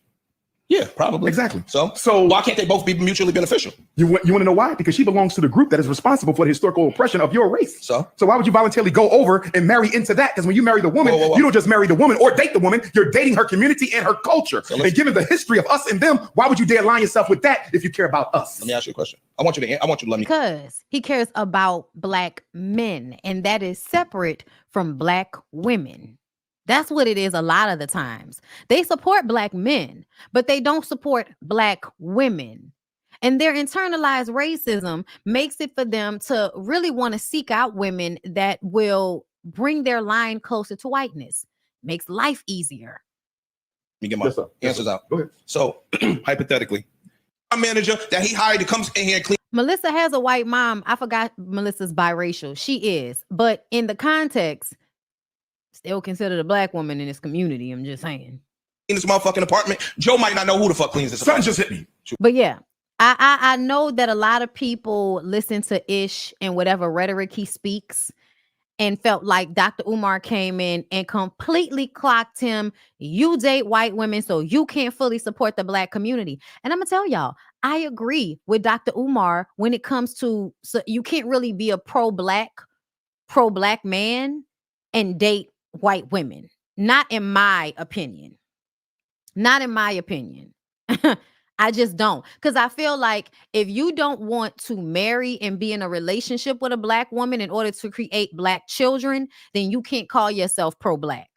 Yeah, probably. Exactly. So why can't they both be mutually beneficial? You want to know why? Because she belongs to the group that is responsible for the historical oppression of your race. So why would you voluntarily go over and marry into that? Because when you marry the woman, you don't just marry the woman or date the woman. You're dating her community and her culture. So and given the history of us and them, why would you dare align yourself with that if you care about us? Let me ask you a question. I want you to let me. Because he cares about black men, and that is separate from black women. That's what it is a lot of the times. They support black men, but they don't support black women. And their internalized racism makes it for them to really want to seek out women that will bring their line closer to whiteness. Makes life easier. Let me get my answers out. Go ahead. So, hypothetically, a manager that he hired to come in here and clean. Melissa has a white mom. I forgot Melissa's biracial. She is. But in the context, still considered a black woman in this community. I'm just saying. In this motherfucking apartment, Joe might not know who the fuck cleans this apartment. Something just hit me. But yeah, I know that a lot of people listen to Ish and whatever rhetoric he speaks and felt like Dr. Umar came in and completely clocked him. You date white women, so you can't fully support the black community. And I'm gonna tell y'all, I agree with Dr. Umar when it comes to, so you can't really be a pro-black man and date white women. Not in my opinion. Not in my opinion. I just don't. Because I feel like if you don't want to marry and be in a relationship with a black woman in order to create black children, then you can't call yourself pro-black.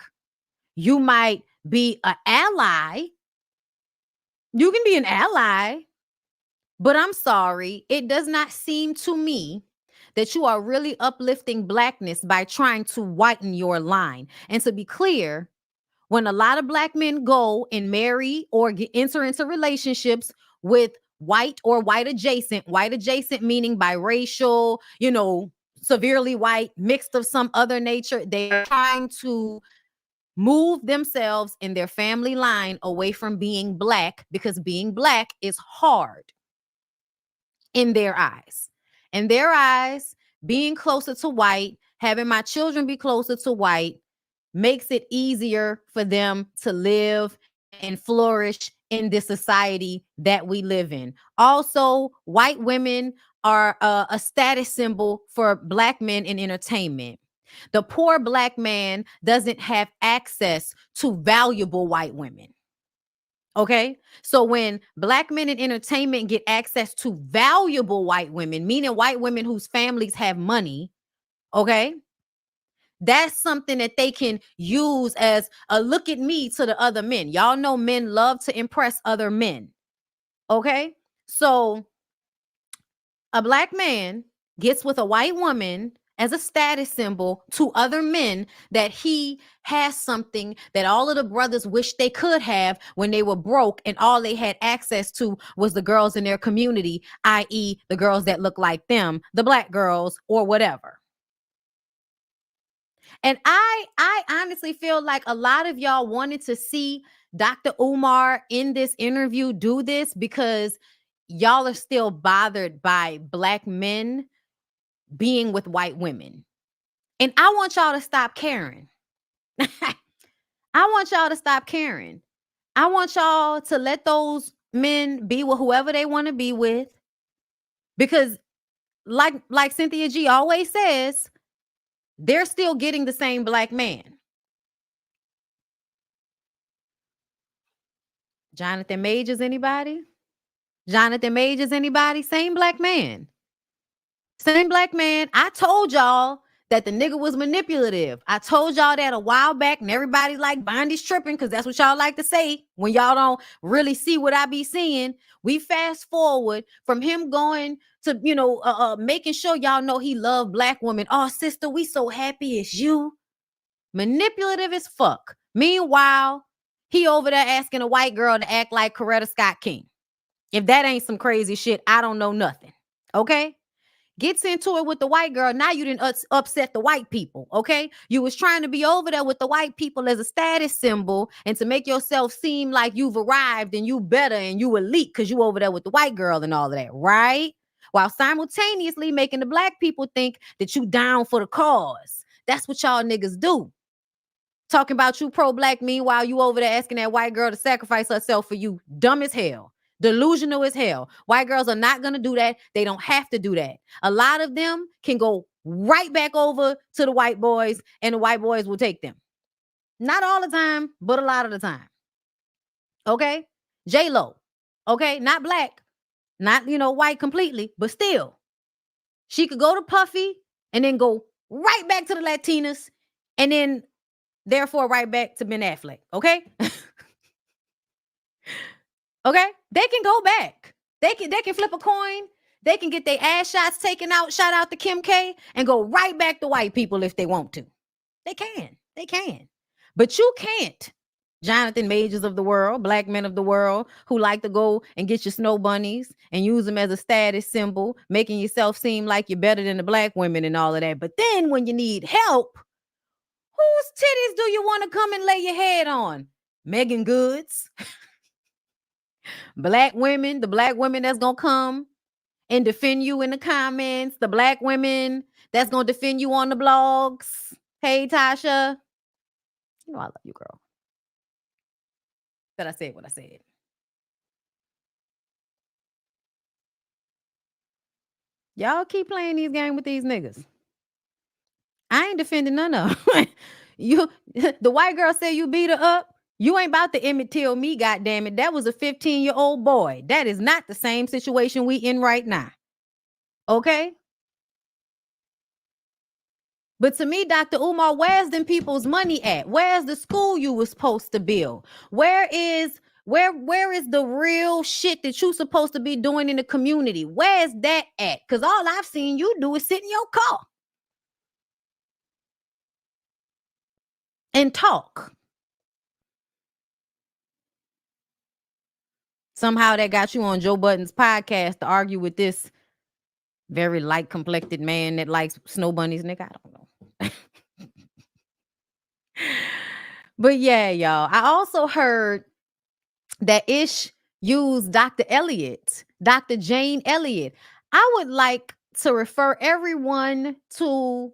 You might be an ally. You can be an ally. But I'm sorry, it does not seem to me that you are really uplifting blackness by trying to whiten your line. And to be clear, when a lot of black men go and marry or enter into relationships with white or white adjacent meaning biracial, severely white, mixed of some other nature, they're trying to move themselves in their family line away from being black, because being black is hard in their eyes. In their eyes, being closer to white, having my children be closer to white, makes it easier for them to live and flourish in this society that we live in. Also, white women are a status symbol for Black men in entertainment. The poor Black man doesn't have access to valuable white women. Okay, so when Black men in entertainment get access to valuable white women, meaning white women whose families have money, okay, that's something that they can use as a look at me to the other men. Y'all know men love to impress other men. Okay, so a Black man gets with a white woman as a status symbol to other men that he has something that all of the brothers wish they could have when they were broke and all they had access to was the girls in their community, i.e. the girls that look like them, the Black girls or whatever. And I honestly feel like a lot of y'all wanted to see Dr. Umar in this interview do this because y'all are still bothered by Black men being with white women. And I want y'all to stop caring. I want y'all to stop caring. I want y'all to let those men be with whoever they want to be with. Because like Cynthia G always says, they're still getting the same Black man. Jonathan Majors, anybody? Jonathan Majors, anybody? Same Black man. Same Black man. I told y'all that the nigga was manipulative. I told y'all that a while back, and everybody's like, Bondy's tripping, because that's what y'all like to say when y'all don't really see what I be seeing. We fast forward from him going to, making sure y'all know he loved Black women. Oh, sister, we so happy it's you. Manipulative as fuck. Meanwhile, he over there asking a white girl to act like Coretta Scott King. If that ain't some crazy shit, I don't know nothing. Okay? Gets into it with the white girl. Now you didn't upset the white people. Okay? You was trying to be over there with the white people as a status symbol and to make yourself seem like you've arrived and you better and you elite because you over there with the white girl and all of that, right? While simultaneously making the Black people think that you down for the cause. That's what y'all niggas do. Talking about you pro-Black, meanwhile you over there asking that white girl to sacrifice herself for you. Dumb as hell. Delusional as hell. White girls are not going to do that. They don't have to do that. A lot of them can go right back over to the white boys and the white boys will take them. Not all the time, but a lot of the time. Okay? J-Lo. Okay? Not Black. Not, white completely, but still. She could go to Puffy and then go right back to the Latinas and then therefore right back to Ben Affleck. Okay? Okay, they can go back. They can flip a coin. They can get their ass shots taken out, shout out to Kim K, and go right back to white people if they want to. They can. But you can't. Jonathan Majors of the world, Black men of the world who like to go and get your snow bunnies and use them as a status symbol, making yourself seem like you're better than the Black women and all of that. But then when you need help, whose titties do you want to come and lay your head on? Megan Goods. Black women, the Black women that's going to come and defend you in the comments, the Black women that's going to defend you on the blogs. Hey, Tasha. I love you, girl. But I said what I said. Y'all keep playing these games with these niggas. I ain't defending none of them. The white girl said you beat her up. You ain't about to Emmett Till me, goddammit. That was a 15-year-old boy. That is not the same situation we in right now. Okay? But to me, Dr. Umar, where's them people's money at? Where's the school you was supposed to build? Where is the real shit that you supposed to be doing in the community? Where's that at? Because all I've seen you do is sit in your car and talk. Somehow that got you on Joe Budden's podcast to argue with this very light-complected man that likes snow bunnies, nigga. I don't know. But yeah, y'all. I also heard that Ish used Dr. Elliott, Dr. Jane Elliott. I would like to refer everyone to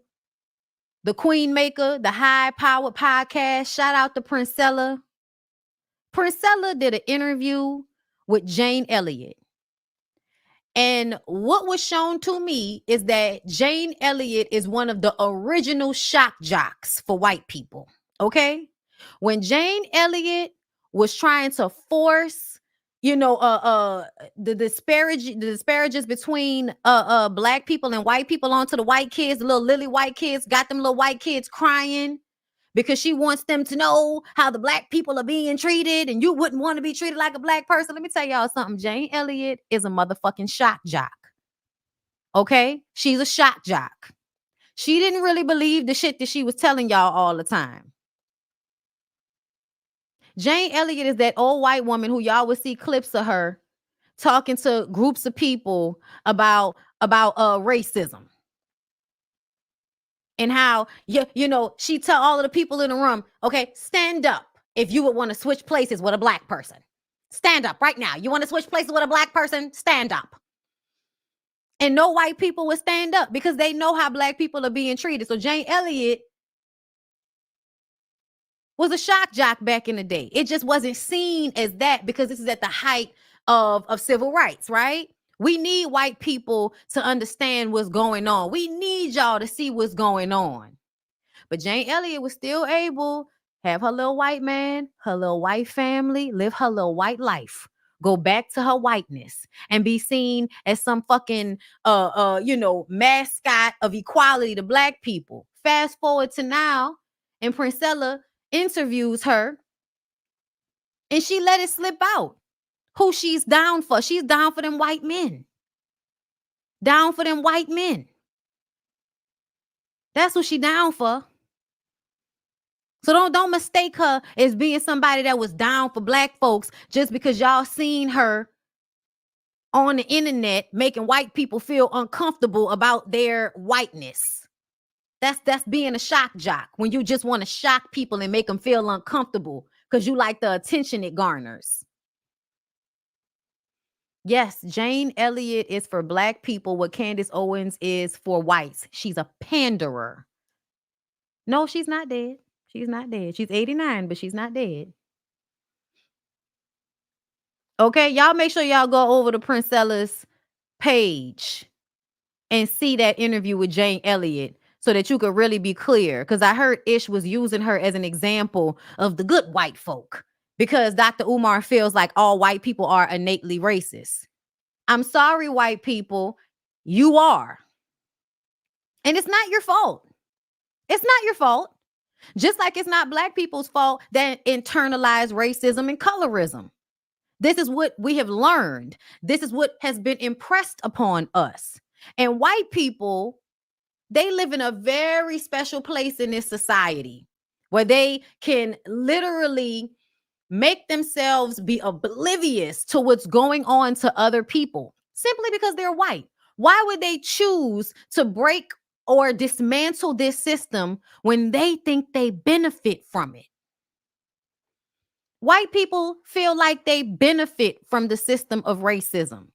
the Queen Maker, the High Powered Podcast. Shout out to Princella. Princella did an interview with Jane Elliott. And what was shown to me is that Jane Elliott is one of the original shock jocks for white people. Okay? When Jane Elliott was trying to force, the disparages between black people and white people onto the white kids, the little lily white kids, got them little white kids crying because she wants them to know how the black people are being treated and you wouldn't want to be treated like a black person. Let me tell y'all something. Jane Elliott is a motherfucking shock jock. Okay? She's a shock jock. She didn't really believe the shit that she was telling y'all all the time. Jane Elliott is that old white woman who y'all would see clips of her talking to groups of people about racism. And how, she tell all of the people in the room, okay, stand up if you would want to switch places with a black person. Stand up right now. You want to switch places with a black person? Stand up. And no white people would stand up because they know how black people are being treated. So Jane Elliott was a shock jock back in the day. It just wasn't seen as that because this is at the height of civil rights, right? We need white people to understand what's going on. We need y'all to see what's going on. But Jane Elliott was still able to have her little white man, her little white family, live her little white life, go back to her whiteness and be seen as some fucking, mascot of equality to black people. Fast forward to now, and Princella interviews her and she let it slip out who she's down for. She's down for them white men. Down for them white men. That's what she down for. So don't mistake her as being somebody that was down for black folks just because y'all seen her on the internet making white people feel uncomfortable about their whiteness. That's being a shock jock when you just want to shock people and make them feel uncomfortable because you like the attention it garners. Yes, Jane Elliott is for black people what Candace Owens is for whites. She's a panderer. No, she's not dead. She's not dead. She's 89, but she's not dead. Okay, y'all make sure y'all go over to Princella's page and see that interview with Jane Elliott so that you could really be clear. Because I heard Ish was using her as an example of the good white folk because Dr. Umar feels like all white people are innately racist. I'm sorry, white people, you are. And it's not your fault. It's not your fault. Just like it's not black people's fault that internalize racism and colorism. This is what we have learned. This is what has been impressed upon us. And white people, they live in a very special place in this society where they can literally make themselves be oblivious to what's going on to other people simply because they're white. Why would they choose to break or dismantle this system when they think they benefit from it? White people feel like they benefit from the system of racism.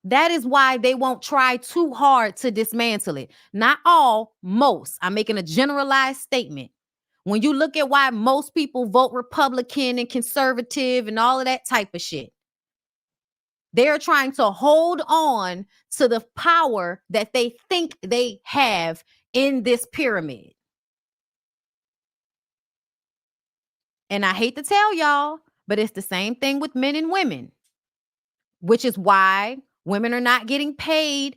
That is why they won't try too hard to dismantle it. Not all, most. I'm making a generalized statement. When you look at why most people vote Republican and conservative and all of that type of shit, they're trying to hold on to the power that they think they have in this pyramid. And I hate to tell y'all, but it's the same thing with men and women, which is why women are not getting paid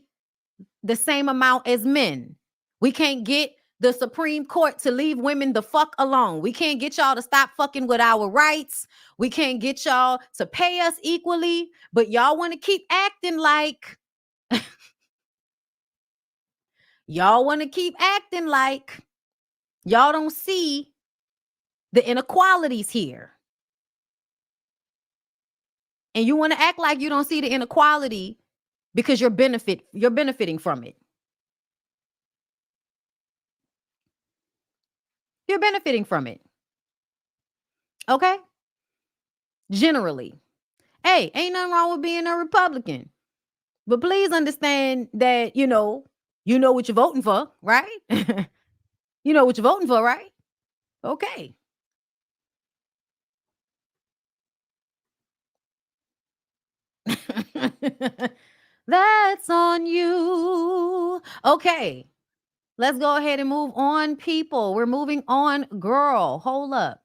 the same amount as men. We can't get the Supreme Court to leave women the fuck alone. We can't get y'all to stop fucking with our rights. We can't get y'all to pay us equally, but y'all want to keep acting like y'all don't see the inequalities here. And you want to act like you don't see the inequality because you're benefiting from it. You're benefiting from it. Okay? Generally. Hey, ain't nothing wrong with being a Republican. But please understand that, you know what you're voting for, right? You know what you're voting for, right? Okay. That's on you. Okay. Let's go ahead and move on, people. We're moving on. Girl, hold up.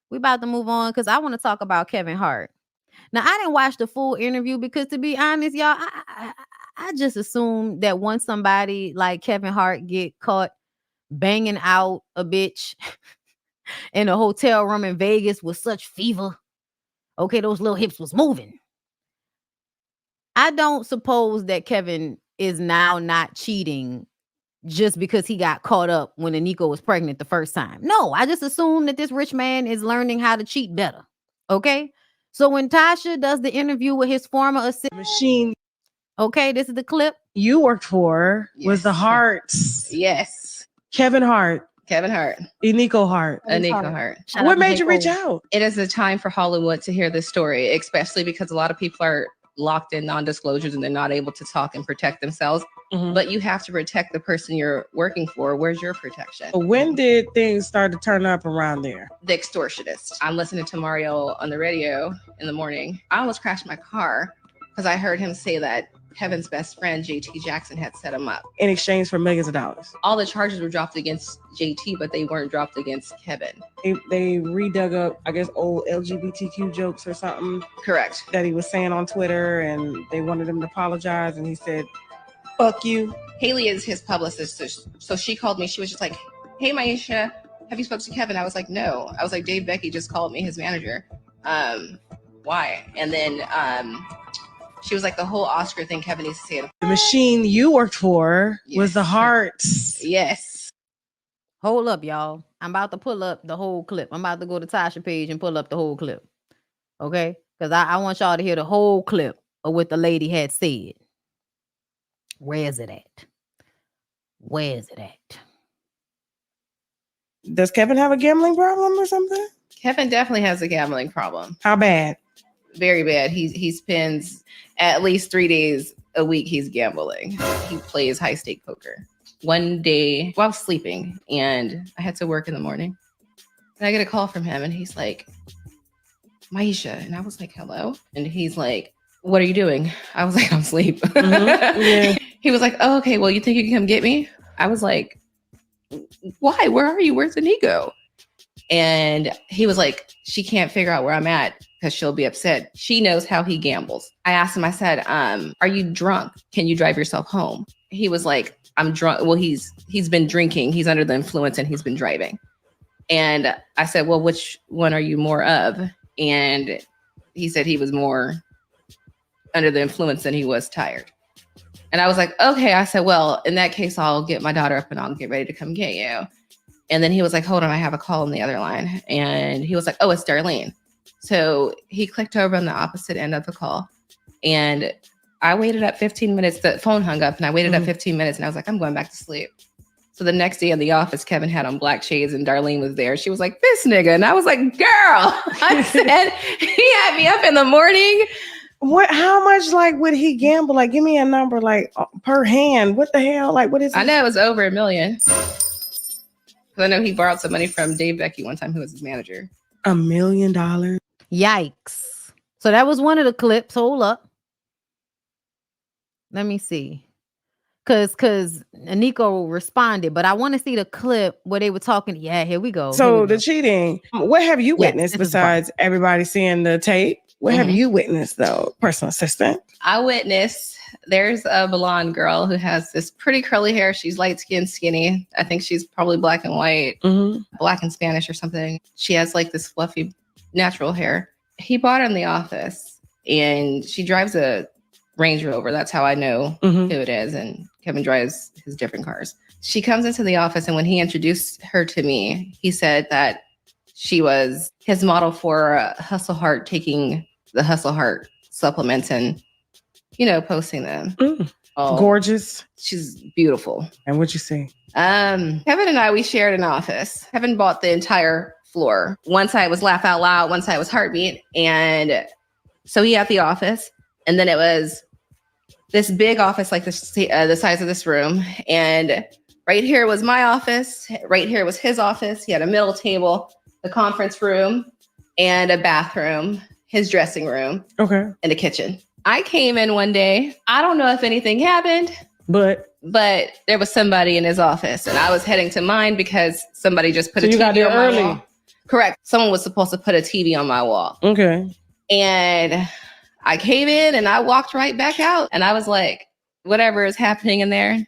We about to move on because I want to talk about Kevin Hart. Now, I didn't watch the full interview because, to be honest, y'all, I just assumed that once somebody like Kevin Hart get caught banging out a bitch in a hotel room in Vegas with such fever, okay, those little hips was moving. I don't suppose that Kevin is now not cheating just because he got caught up when Anika was pregnant the first time. No, I just assume that this rich man is learning how to cheat better. Okay. So when Tasha does the interview with his former assistant Machine okay, this is the clip you worked for was Yes. the Harts. Yes. Kevin Hart, Kevin Hart. Eniko Hart. Anika Hart. Shout out What to made J. you reach Cole. out? It is a time for Hollywood to hear this story, especially because a lot of people are locked in non-disclosures and they're not able to talk and protect themselves. Mhm. But you have to protect the person you're working for. Where's your protection? When did things start to turn up around there? The extortionist. I'm listening to Mario on the radio in the morning. I almost crashed my car because I heard him say that Kevin's best friend, JT Jackson, had set him up. In exchange for millions of dollars. All the charges were dropped against JT, but they weren't dropped against Kevin. They redug up, I guess, old LGBTQ jokes or something Correct. that he was saying on Twitter, and they wanted him to apologize, and he said, fuck you. Haley is his publicist. So she called me. She was just like, hey, Maisha, have you spoken to Kevin? I was like, no. I was like, Dave Becky just called me, his manager. Why? And then she was like, the whole Oscar thing Kevin needs to say it. The machine you worked for was the Yes. Harts. Yes. Hold up, y'all. I'm about to pull up the whole clip. I'm about to go to Tasha page and pull up the whole clip. Okay? Because I want y'all to hear the whole clip of what the lady had said. Where is it at? Where is it at? Does Kevin have a gambling problem or something? Kevin definitely has a gambling problem. How bad? Very bad. He spends at least 3 days a week he's gambling. He plays high stake poker. One day, while I was sleeping and I had to work in the morning, and I get a call from him and he's like, Maisha. And I was like, hello? And he's like, what are you doing? I was like, I'm asleep. Yeah. He was like, oh, okay, well, you think you can come get me? I was like, why? Where are you? Where's Anika? And he was like, she can't figure out where I'm at because she'll be upset. She knows how he gambles. I asked him, I said, are you drunk? Can you drive yourself home? He was like, I'm drunk. Well, he's been drinking. He's under the influence and he's been driving. And I said, well, which one are you more of? And he said he was more under the influence than he was tired. And I was like, okay. I said, well, in that case, I'll get my daughter up and I'll get ready to come get you. And then he was like, hold on, I have a call on the other line. And he was like, oh, it's Darlene. So he clicked over on the opposite end of the call. And I waited up 15 minutes. The phone hung up and I waited up 15 minutes and I was like, I'm going back to sleep. So the next day in the office, Kevin had on black shades and Darlene was there. She was like, this nigga. And I was like, girl, I said, he had me up in the morning. What? How much like would he gamble? Like, give me a number, like per hand. What the hell? Like, what is? I know it was over $1 million. Because I know he borrowed some money from Dave Becky one time, who was his manager. $1 million. Yikes. So that was one of the clips. Hold up. Let me see. Cause Nico responded, but I want to see the clip where they were talking. Yeah, here we go. So the cheating. What have you witnessed this is the part. besides everybody seeing the tape? What have you witnessed though, personal assistant? I witnessed, there's a blonde girl who has this pretty curly hair. She's light skinned, skinny. I think she's probably black and white, black and Spanish or something. She has like this fluffy, natural hair. He bought her in the office and she drives a Range Rover. That's how I know who it is. And Kevin drives his different cars. She comes into the office and when he introduced her to me, he said that she was his model for Hustle Heart, taking the Hustle Heart supplements and, you know, posting them. Oh, gorgeous. She's beautiful. And what you see? Kevin and I, we shared an office. Kevin bought the entire floor. One side was Laugh Out Loud, one side was Heartbeat. And so he had the office. And then it was this big office, like the size of this room. And right here was my office. Right here was his office. He had a middle table, the conference room, and a bathroom, his dressing room, and a kitchen. I came in one day. I don't know if anything happened, But there was somebody in his office, and I was heading to mine because somebody just put so a you got TV there on my early. wall. Correct. Someone was supposed to put a TV on my wall. Okay. And I came in and I walked right back out, and I was like, whatever is happening in there,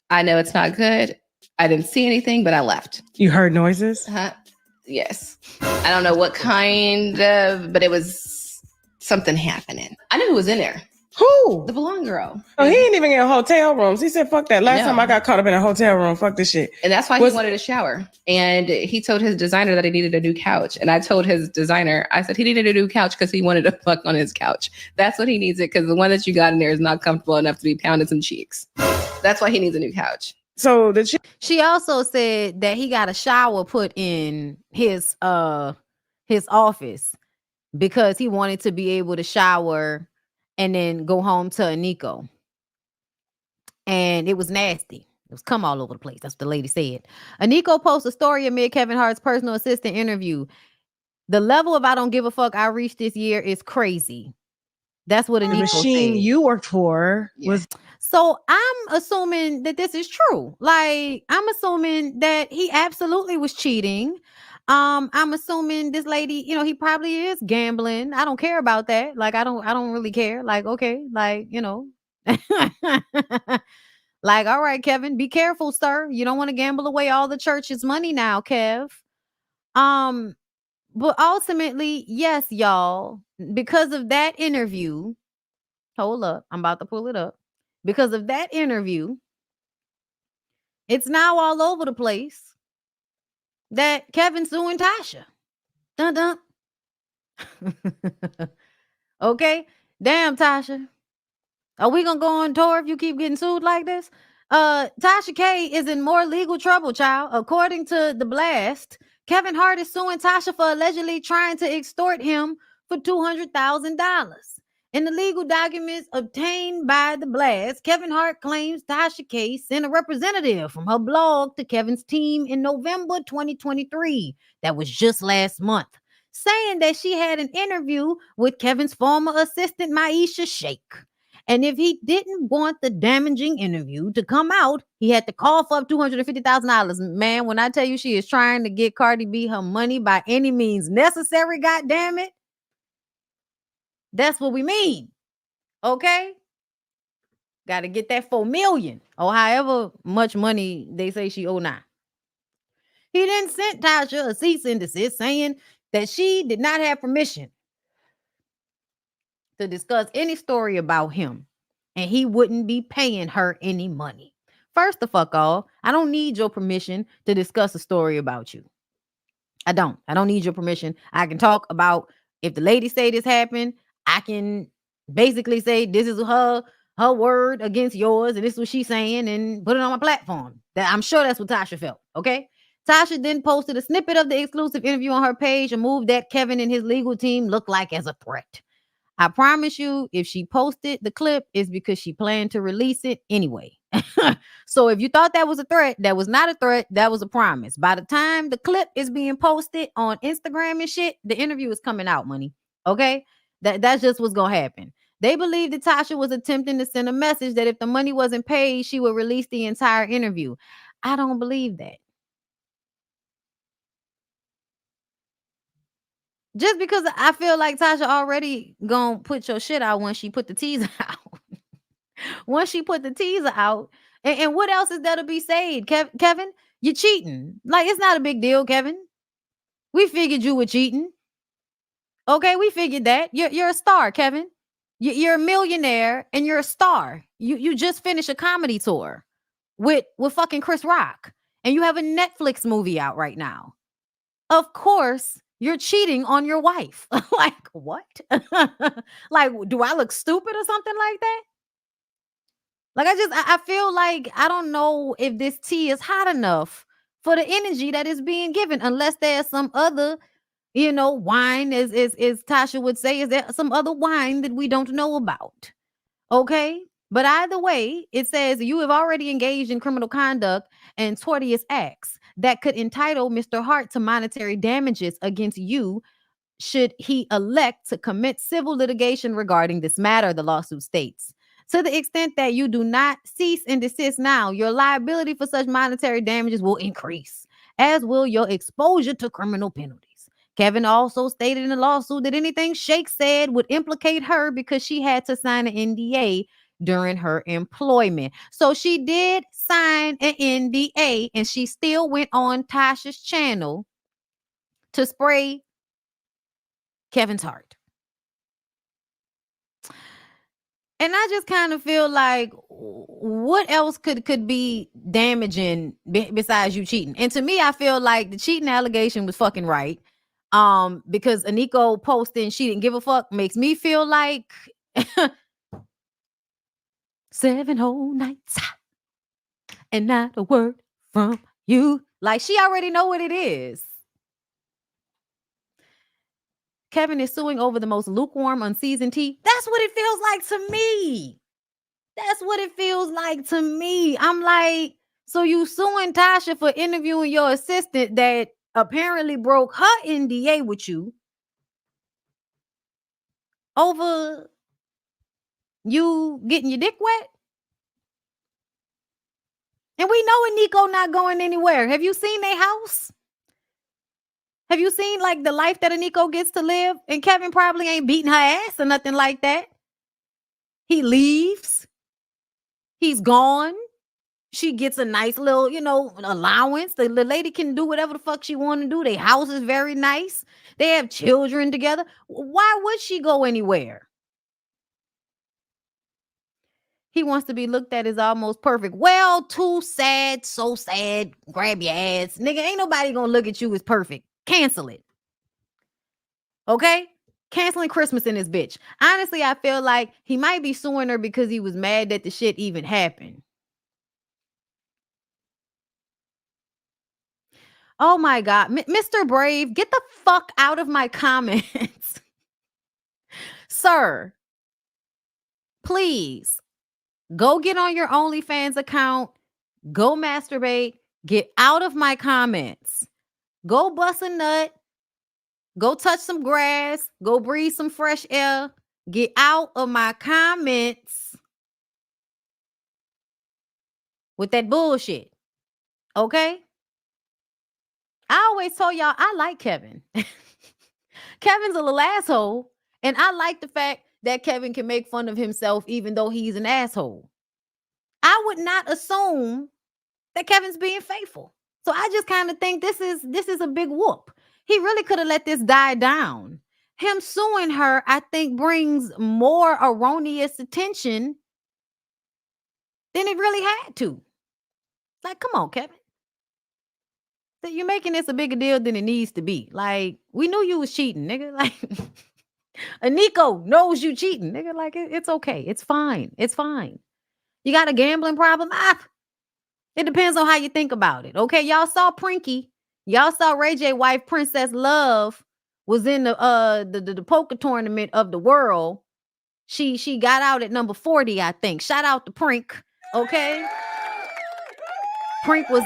I know it's not good. I didn't see anything, but I left. You heard noises? Yes. I don't know what kind of, but it was something happening. I knew who was in there. Who? The blonde girl. Oh, he ain't even in hotel rooms. He said, fuck that. Last No. time I got caught up in a hotel room, fuck this shit. And that's why he wanted a shower. And he told his designer that he needed a new couch. And I told his designer, I said he needed a new couch because he wanted to fuck on his couch. That's what he needs it, because the one that you got in there is not comfortable enough to be pounding some cheeks. That's why he needs a new couch. So she also said that he got a shower put in his office because he wanted to be able to shower and then go home to Nico. And it was nasty. It was cum all over the place. That's what the lady said. Aniko posted a story amid Kevin Hart's personal assistant interview. The level of I don't give a fuck I reached this year is crazy. That's what Aniko the machine said. you worked for was. So I'm assuming that this is true. Like, I'm assuming that he absolutely was cheating. I'm assuming this lady, you know, he probably is gambling. I don't care about that. Like, I don't really care. Like, okay, like, you know. Like, all right, Kevin, be careful, sir. You don't want to gamble away all the church's money now, Kev. But ultimately, yes, y'all, because of that interview, hold up, I'm about to pull it up. Because of that interview, it's now all over the place that Kevin's suing Tasha. Dun dun. Okay, damn, Tasha. Are we gonna go on tour if you keep getting sued like this? Tasha K is in more legal trouble, child. According to The Blast, Kevin Hart is suing Tasha for allegedly trying to extort him for $200,000. In the legal documents obtained by The Blast, Kevin Hart claims Tasha K sent a representative from her blog to Kevin's team in November 2023. That was just last month, saying that she had an interview with Kevin's former assistant, Maisha Sheikh. And if he didn't want the damaging interview to come out, he had to cough up $250,000. Man, when I tell you she is trying to get Cardi B her money by any means necessary, goddamn it, that's what we mean. Okay? Got to get that $4 million or however much money they say she owe now. He then sent Tasha a cease and desist saying that she did not have permission to discuss any story about him, and he wouldn't be paying her any money. First of all, I don't need your permission to discuss a story about you. I don't need your permission. I can talk about if the lady say this happened, I can basically say this is her word against yours, and this is what she's saying, and put it on my platform. That I'm sure that's what Tasha felt. Okay. Tasha then posted a snippet of the exclusive interview on her page, a move that Kevin and his legal team looked like as a threat. I promise you, if she posted the clip, it's because she planned to release it anyway. So if you thought that was a threat, that was not a threat. That was a promise. By the time the clip is being posted on Instagram and shit, the interview is coming out, money. Okay? That's just what's going to happen. They believe that Tasha was attempting to send a message that if the money wasn't paid, she would release the entire interview. I don't believe that. Just because I feel like Tasha already gonna put your shit out when she put the teaser out. Once she put the teaser out, and what else is there to be said? Kevin, you're cheating. Like, it's not a big deal, Kevin. We figured you were cheating. Okay, we figured that. You're a star, Kevin. You're a millionaire and you're a star. You just finished a comedy tour with fucking Chris Rock, and you have a Netflix movie out right now. Of course, you're cheating on your wife. Like, what? Like, do I look stupid or something like that? Like, I feel like I don't know if this tea is hot enough for the energy that is being given, unless there's some other, you know, wine, as Tasha would say, is there some other wine that we don't know about? Okay. But either way, it says you have already engaged in criminal conduct and tortious acts that could entitle Mr. Hart to monetary damages against you should he elect to commit civil litigation regarding this matter, the lawsuit states. To the extent that you do not cease and desist now, your liability for such monetary damages will increase, as will your exposure to criminal penalties. Kevin also stated in the lawsuit that anything Shake said would implicate her because she had to sign an NDA during her employment. So she did sign an NDA, and she still went on Tasha's channel to spray Kevin's heart. And I just kind of feel like, what else could be damaging besides you cheating? And to me, I feel like the cheating allegation was fucking right. Because Aniko posting she didn't give a fuck makes me feel like 7 whole nights and not a word from you. Like, she already know what it is. Kevin is suing over the most lukewarm, unseasoned tea. That's what it feels like to me. That's what it feels like to me. I'm like, so you suing Tasha for interviewing your assistant that apparently broke her NDA with you over you getting your dick wet? And we know Aniko not going anywhere. Have you seen their house? Have you seen like the life that Aniko gets to live? And Kevin probably ain't beating her ass or nothing like that. He leaves. He's gone. She gets a nice little, allowance. The lady can do whatever the fuck she want to do. Their house is very nice. They have children together. Why would she go anywhere? He wants to be looked at as almost perfect. Well, too sad, so sad. Grab your ass. Nigga, ain't nobody gonna look at you as perfect. Cancel it. Okay? Canceling Christmas in this bitch. Honestly, I feel like he might be suing her because he was mad that the shit even happened. Oh my God. Mr. Brave, get the fuck out of my comments. Sir, please go get on your OnlyFans account. Go masturbate. Get out of my comments. Go bust a nut. Go touch some grass. Go breathe some fresh air. Get out of my comments with that bullshit. Okay? I always told y'all I like Kevin. Kevin's a little asshole. And I like the fact that Kevin can make fun of himself even though he's an asshole. I would not assume that Kevin's being faithful. So I just kind of think this is a big whoop. He really could have let this die down. Him suing her, I think, brings more erroneous attention than it really had to. Like, come on, Kevin. You're making this a bigger deal than it needs to be. Like, we knew you was cheating, nigga. Like, Aniko knows you cheating, nigga. Like, it's okay. It's fine. It's fine. You got a gambling problem? It depends on how you think about it. Okay, y'all saw Prinky. Y'all saw Ray J wife Princess Love was in the poker tournament of the world. She got out at number 40, I think. Shout out to Prink. Okay. Prink was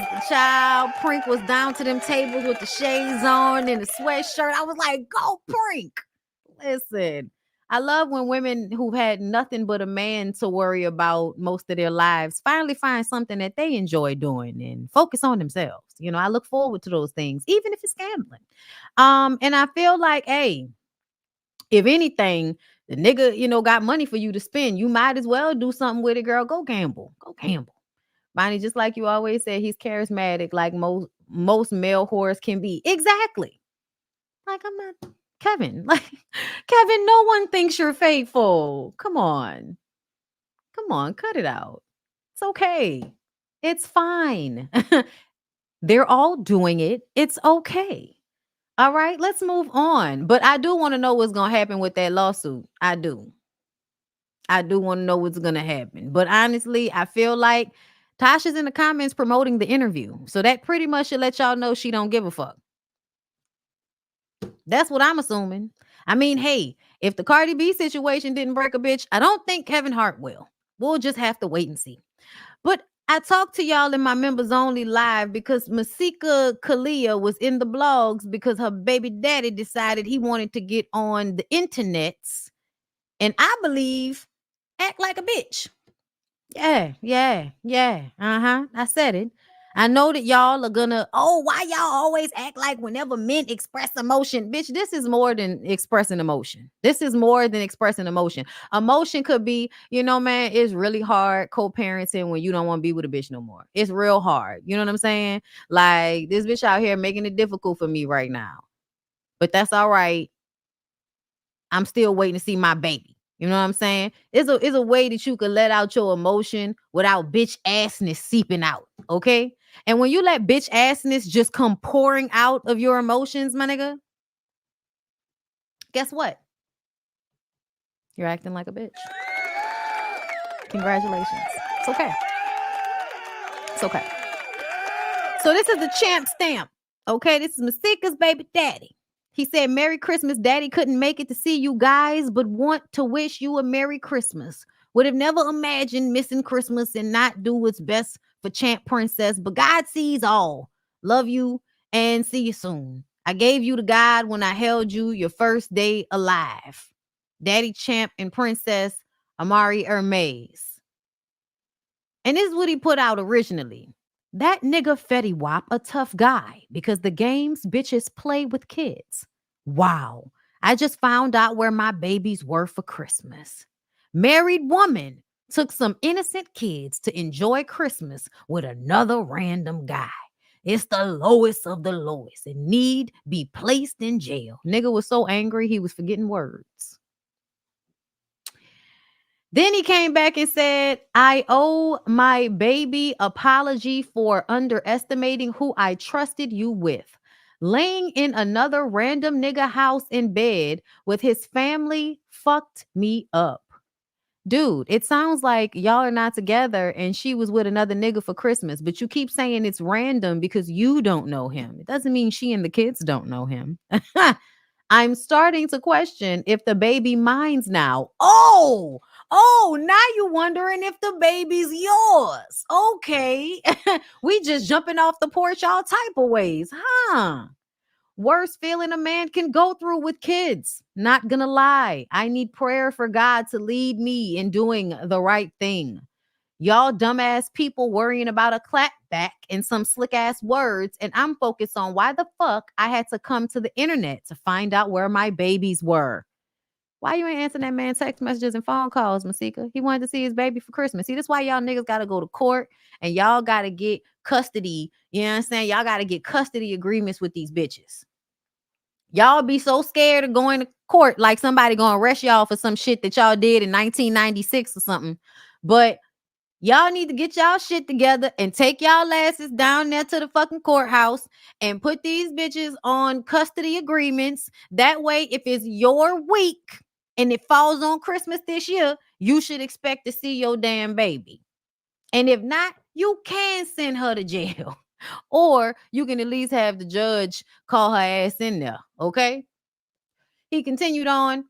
down to them tables with the shades on and the sweatshirt. I was like, go Prink. Listen, I love when women who've had nothing but a man to worry about most of their lives finally find something that they enjoy doing and focus on themselves. I look forward to those things, even if it's gambling. And I feel like, hey, if anything, the nigga, got money for you to spend. You might as well do something with it, girl. Go gamble. Go gamble. Bonnie, just like you always said, he's charismatic, like most male whores can be. Exactly. Like, I'm not Kevin. Like, Kevin, no one thinks you're faithful. Come on. Come on, cut it out. It's okay. It's fine. They're all doing it. It's okay. All right, let's move on. But I do want to know what's going to happen with that lawsuit. I do want to know what's going to happen. But honestly, I feel like Tasha's in the comments promoting the interview. So that pretty much should let y'all know she don't give a fuck. That's what I'm assuming. I mean, hey, if the Cardi B situation didn't break a bitch, I don't think Kevin Hart will. We'll just have to wait and see. But I talked to y'all in my members only live because Masika Kalia was in the blogs because her baby daddy decided he wanted to get on the internets and I believe act like a bitch. Yeah. I said it. I know that y'all are gonna, why y'all always act like whenever men express emotion? Bitch, this is more than expressing emotion. This is more than expressing emotion. Emotion could be, man, it's really hard co-parenting when you don't want to be with a bitch no more. It's real hard. You know what I'm saying? Like this bitch out here making it difficult for me right now. But that's all right. I'm still waiting to see my baby. You know what I'm saying? It's a way that you can let out your emotion without bitch assness seeping out. Okay. And when you let bitch assness just come pouring out of your emotions, my nigga, guess what? You're acting like a bitch. Congratulations. It's okay. It's okay. So this is the champ stamp. Okay. This is Masika's baby daddy. He said, Merry Christmas. Daddy couldn't make it to see you guys, but want to wish you a Merry Christmas. Would have never imagined missing Christmas and not do what's best for Champ Princess, but God sees all. Love you and see you soon. I gave you to God when I held you your first day alive. Daddy Champ and Princess Amari Hermes. And this is what he put out originally. That nigga Fetty Wap a tough guy because the games bitches play with kids. Wow. I just found out where my babies were for Christmas. Married woman took some innocent kids to enjoy Christmas with another random guy. It's the lowest of the lowest and need be placed in jail. Nigga was so angry he was forgetting words. Then he came back and said, I owe my baby apology for underestimating who I trusted you with. Laying in another random nigga house in bed with his family fucked me up. Dude, it sounds like y'all are not together and she was with another nigga for Christmas, but you keep saying it's random because you don't know him. It doesn't mean she and the kids don't know him. I'm starting to question if the baby mine's now. Oh, now you wondering if the baby's yours. Okay. We just jumping off the porch all type of ways, huh? Worst feeling a man can go through with kids. Not gonna lie. I need prayer for God to lead me in doing the right thing. Y'all dumbass people worrying about a clapback and some slick ass words, and I'm focused on why the fuck I had to come to the internet to find out where my babies were. Why you ain't answering that man text messages and phone calls, Masika? He wanted to see his baby for Christmas. See, that's why y'all niggas got to go to court and y'all got to get custody. You know what I'm saying? Y'all got to get custody agreements with these bitches. Y'all be so scared of going to court like somebody gonna arrest y'all for some shit that y'all did in 1996 or something. But y'all need to get y'all shit together and take y'all asses down there to the fucking courthouse and put these bitches on custody agreements. That way, if it's your week and it falls on Christmas this year, you should expect to see your damn baby. And if not, you can send her to jail. Or you can at least have the judge call her ass in there, okay? He continued on,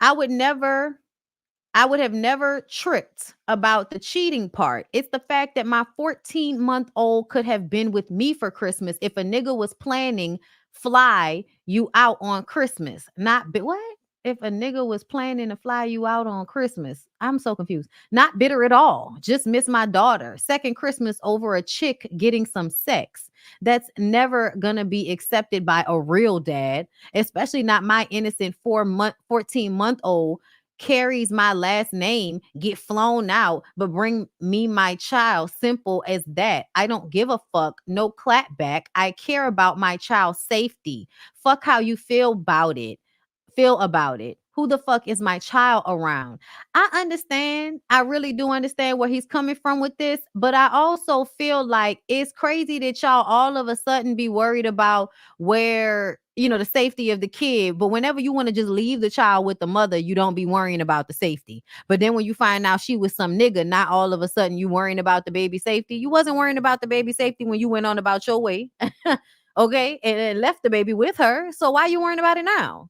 I would have never tripped about the cheating part. It's the fact that my 14-month-old could have been with me for Christmas if a nigga was planning fly you out on Christmas. What? If a nigga was planning to fly you out on Christmas. I'm so confused. Not bitter at all. Just miss my daughter. Second Christmas over a chick getting some sex. That's never gonna be accepted by a real dad, especially not my innocent 14-month-old carries my last name, get flown out, but bring me my child. Simple as that. I don't give a fuck. No clapback. I care about my child's safety. Fuck how you feel about it. Who the fuck is my child around? I understand. I really do understand where he's coming from with this, but I also feel like it's crazy that y'all all of a sudden be worried about where, the safety of the kid. But whenever you want to just leave the child with the mother, you don't be worrying about the safety. But then when you find out she was some nigga, not all of a sudden you worrying about the baby safety. You wasn't worrying about the baby safety when you went on about your way. Okay. And left the baby with her. So why you worrying about it now?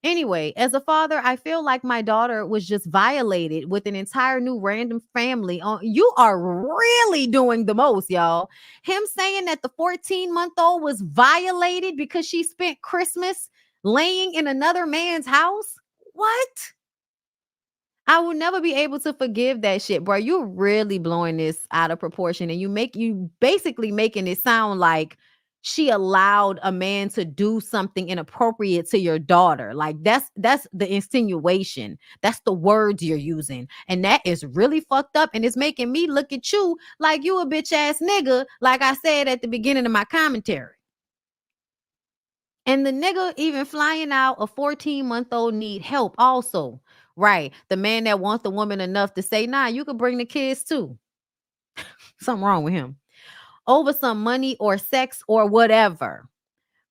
Anyway, as a father, I feel like my daughter was just violated with an entire new random family. You are really doing the most, y'all. Him saying that the 14-month-old was violated because she spent Christmas laying in another man's house? What? I will never be able to forgive that shit, bro. You're really blowing this out of proportion, and you basically making it sound like she allowed a man to do something inappropriate to your daughter. Like that's the insinuation. That's the words you're using, and that is really fucked up. And it's making me look at you like you a bitch ass nigga, like I said at the beginning of my commentary. And the nigga even flying out a 14-month-old need help also. Right. The man that wants the woman enough to say, nah, you could bring the kids too. Something wrong with him. Over some money or sex or whatever.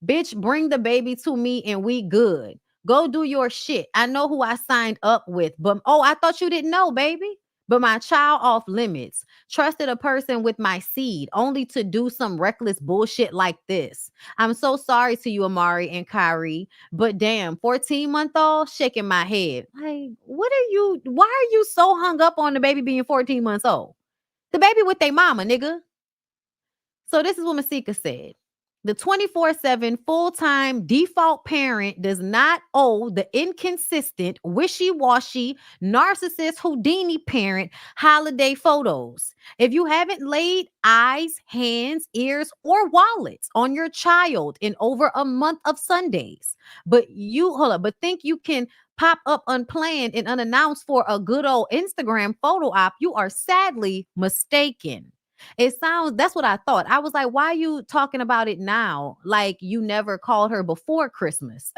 Bitch, bring the baby to me and we good. Go do your shit. I know who I signed up with, but I thought you didn't know, baby. But my child off limits. Trusted a person with my seed only to do some reckless bullshit like this. I'm so sorry to you, Amari and Kyrie, but damn, 14-month-old shaking my head. Like, why are you so hung up on the baby being 14 months old? The baby with their mama, nigga. So this is what Masika said. The 24/7 full-time default parent does not owe the inconsistent, wishy-washy, narcissist Houdini parent holiday photos. If you haven't laid eyes, hands, ears, or wallets on your child in over a month of Sundays, but think you can pop up unplanned and unannounced for a good old Instagram photo op, you are sadly mistaken. That's what I thought. I was like, why are you talking about it now? Like you never called her before Christmas.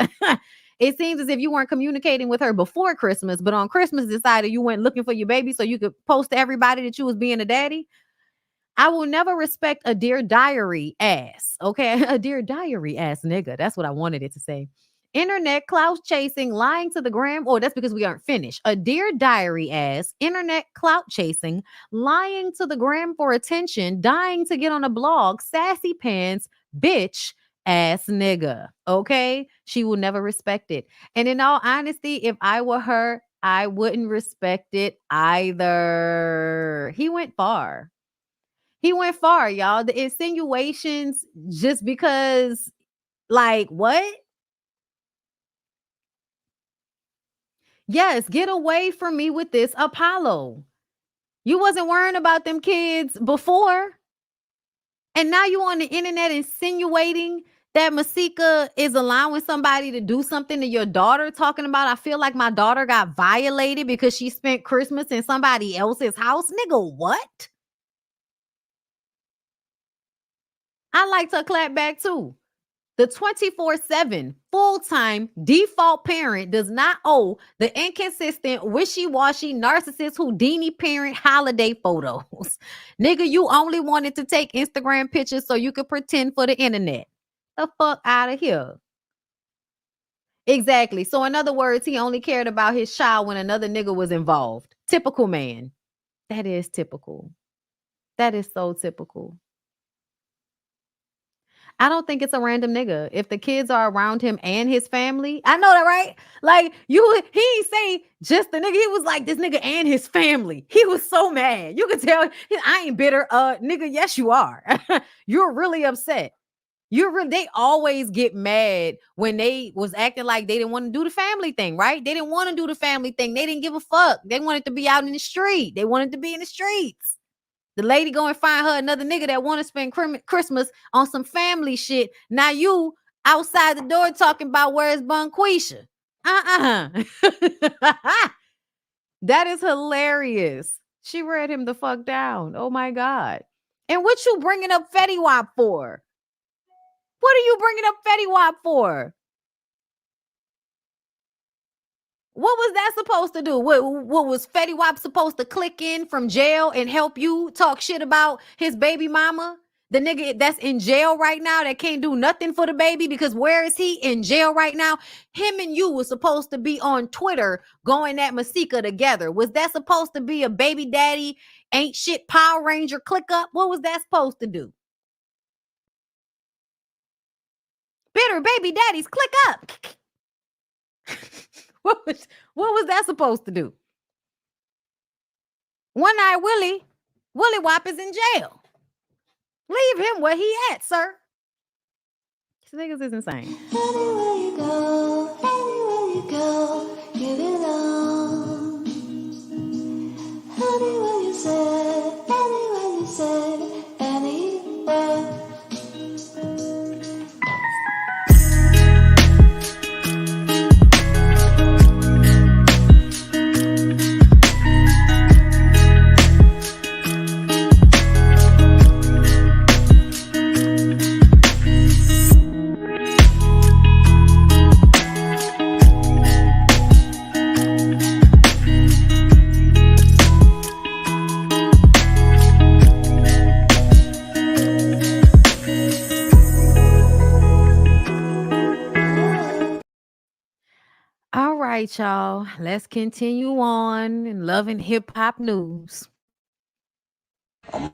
It seems as if you weren't communicating with her before Christmas, but on Christmas decided you went looking for your baby so you could post to everybody that you was being a daddy. I will never respect a Dear Diary ass. Okay. A Dear Diary ass nigga. That's what I wanted it to say. Internet clout chasing, lying to the gram. Oh, that's because we aren't finished. A Dear Diary ass, internet clout chasing, lying to the gram for attention, dying to get on a blog, sassy pants, bitch ass nigga. Okay. She will never respect it. And in all honesty, if I were her, I wouldn't respect it either. He went far. He went far, y'all. The insinuations just because, like, what? Yes, get away from me with this, Apollo. You wasn't worrying about them kids before. And now you on the internet insinuating that Masika is allowing somebody to do something to your daughter, talking about, I feel like my daughter got violated because she spent Christmas in somebody else's house. Nigga, what? I like to clap back too. The 24/7 full-time default parent does not owe the inconsistent, wishy-washy, narcissist Houdini parent holiday photos. Nigga, you only wanted to take Instagram pictures so you could pretend for the internet. The fuck out of here. Exactly. So in other words, he only cared about his child when another nigga was involved. Typical man. That is typical. That is so typical. I don't think it's a random nigga. If the kids are around him and his family, I know that, right? Like he ain't say just the nigga. He was like this nigga and his family. He was so mad. You could tell I ain't bitter. Nigga, yes, you are. You're really upset. They always get mad when they was acting like they didn't want to do the family thing, right? They didn't want to do the family thing. They didn't give a fuck. They wanted to be out in the street. They wanted to be in the streets. The lady go and find her another nigga that want to spend Christmas on some family shit. Now you outside the door talking about where's Bonquisha. That is hilarious. She read him the fuck down. Oh my God. And what you bringing up Fetty Wap for? What are you bringing up Fetty Wap for? What was that supposed to do? What was Fetty Wap supposed to click in from jail and help you talk shit about his baby mama? The nigga that's in jail right now that can't do nothing for the baby because where is he? In jail right now. Him and you was supposed to be on Twitter going at Masika together. Was that supposed to be a baby daddy ain't shit Power Ranger click up? What was that supposed to do? Bitter baby daddies click up. What was that supposed to do? One Eye Willie Wop is in jail. Leave him where he at, sir. These niggas is insane. Anywhere you go, you belong. Anywhere you say, anywhere. All right, y'all. Let's continue on in love and hip hop news. I'm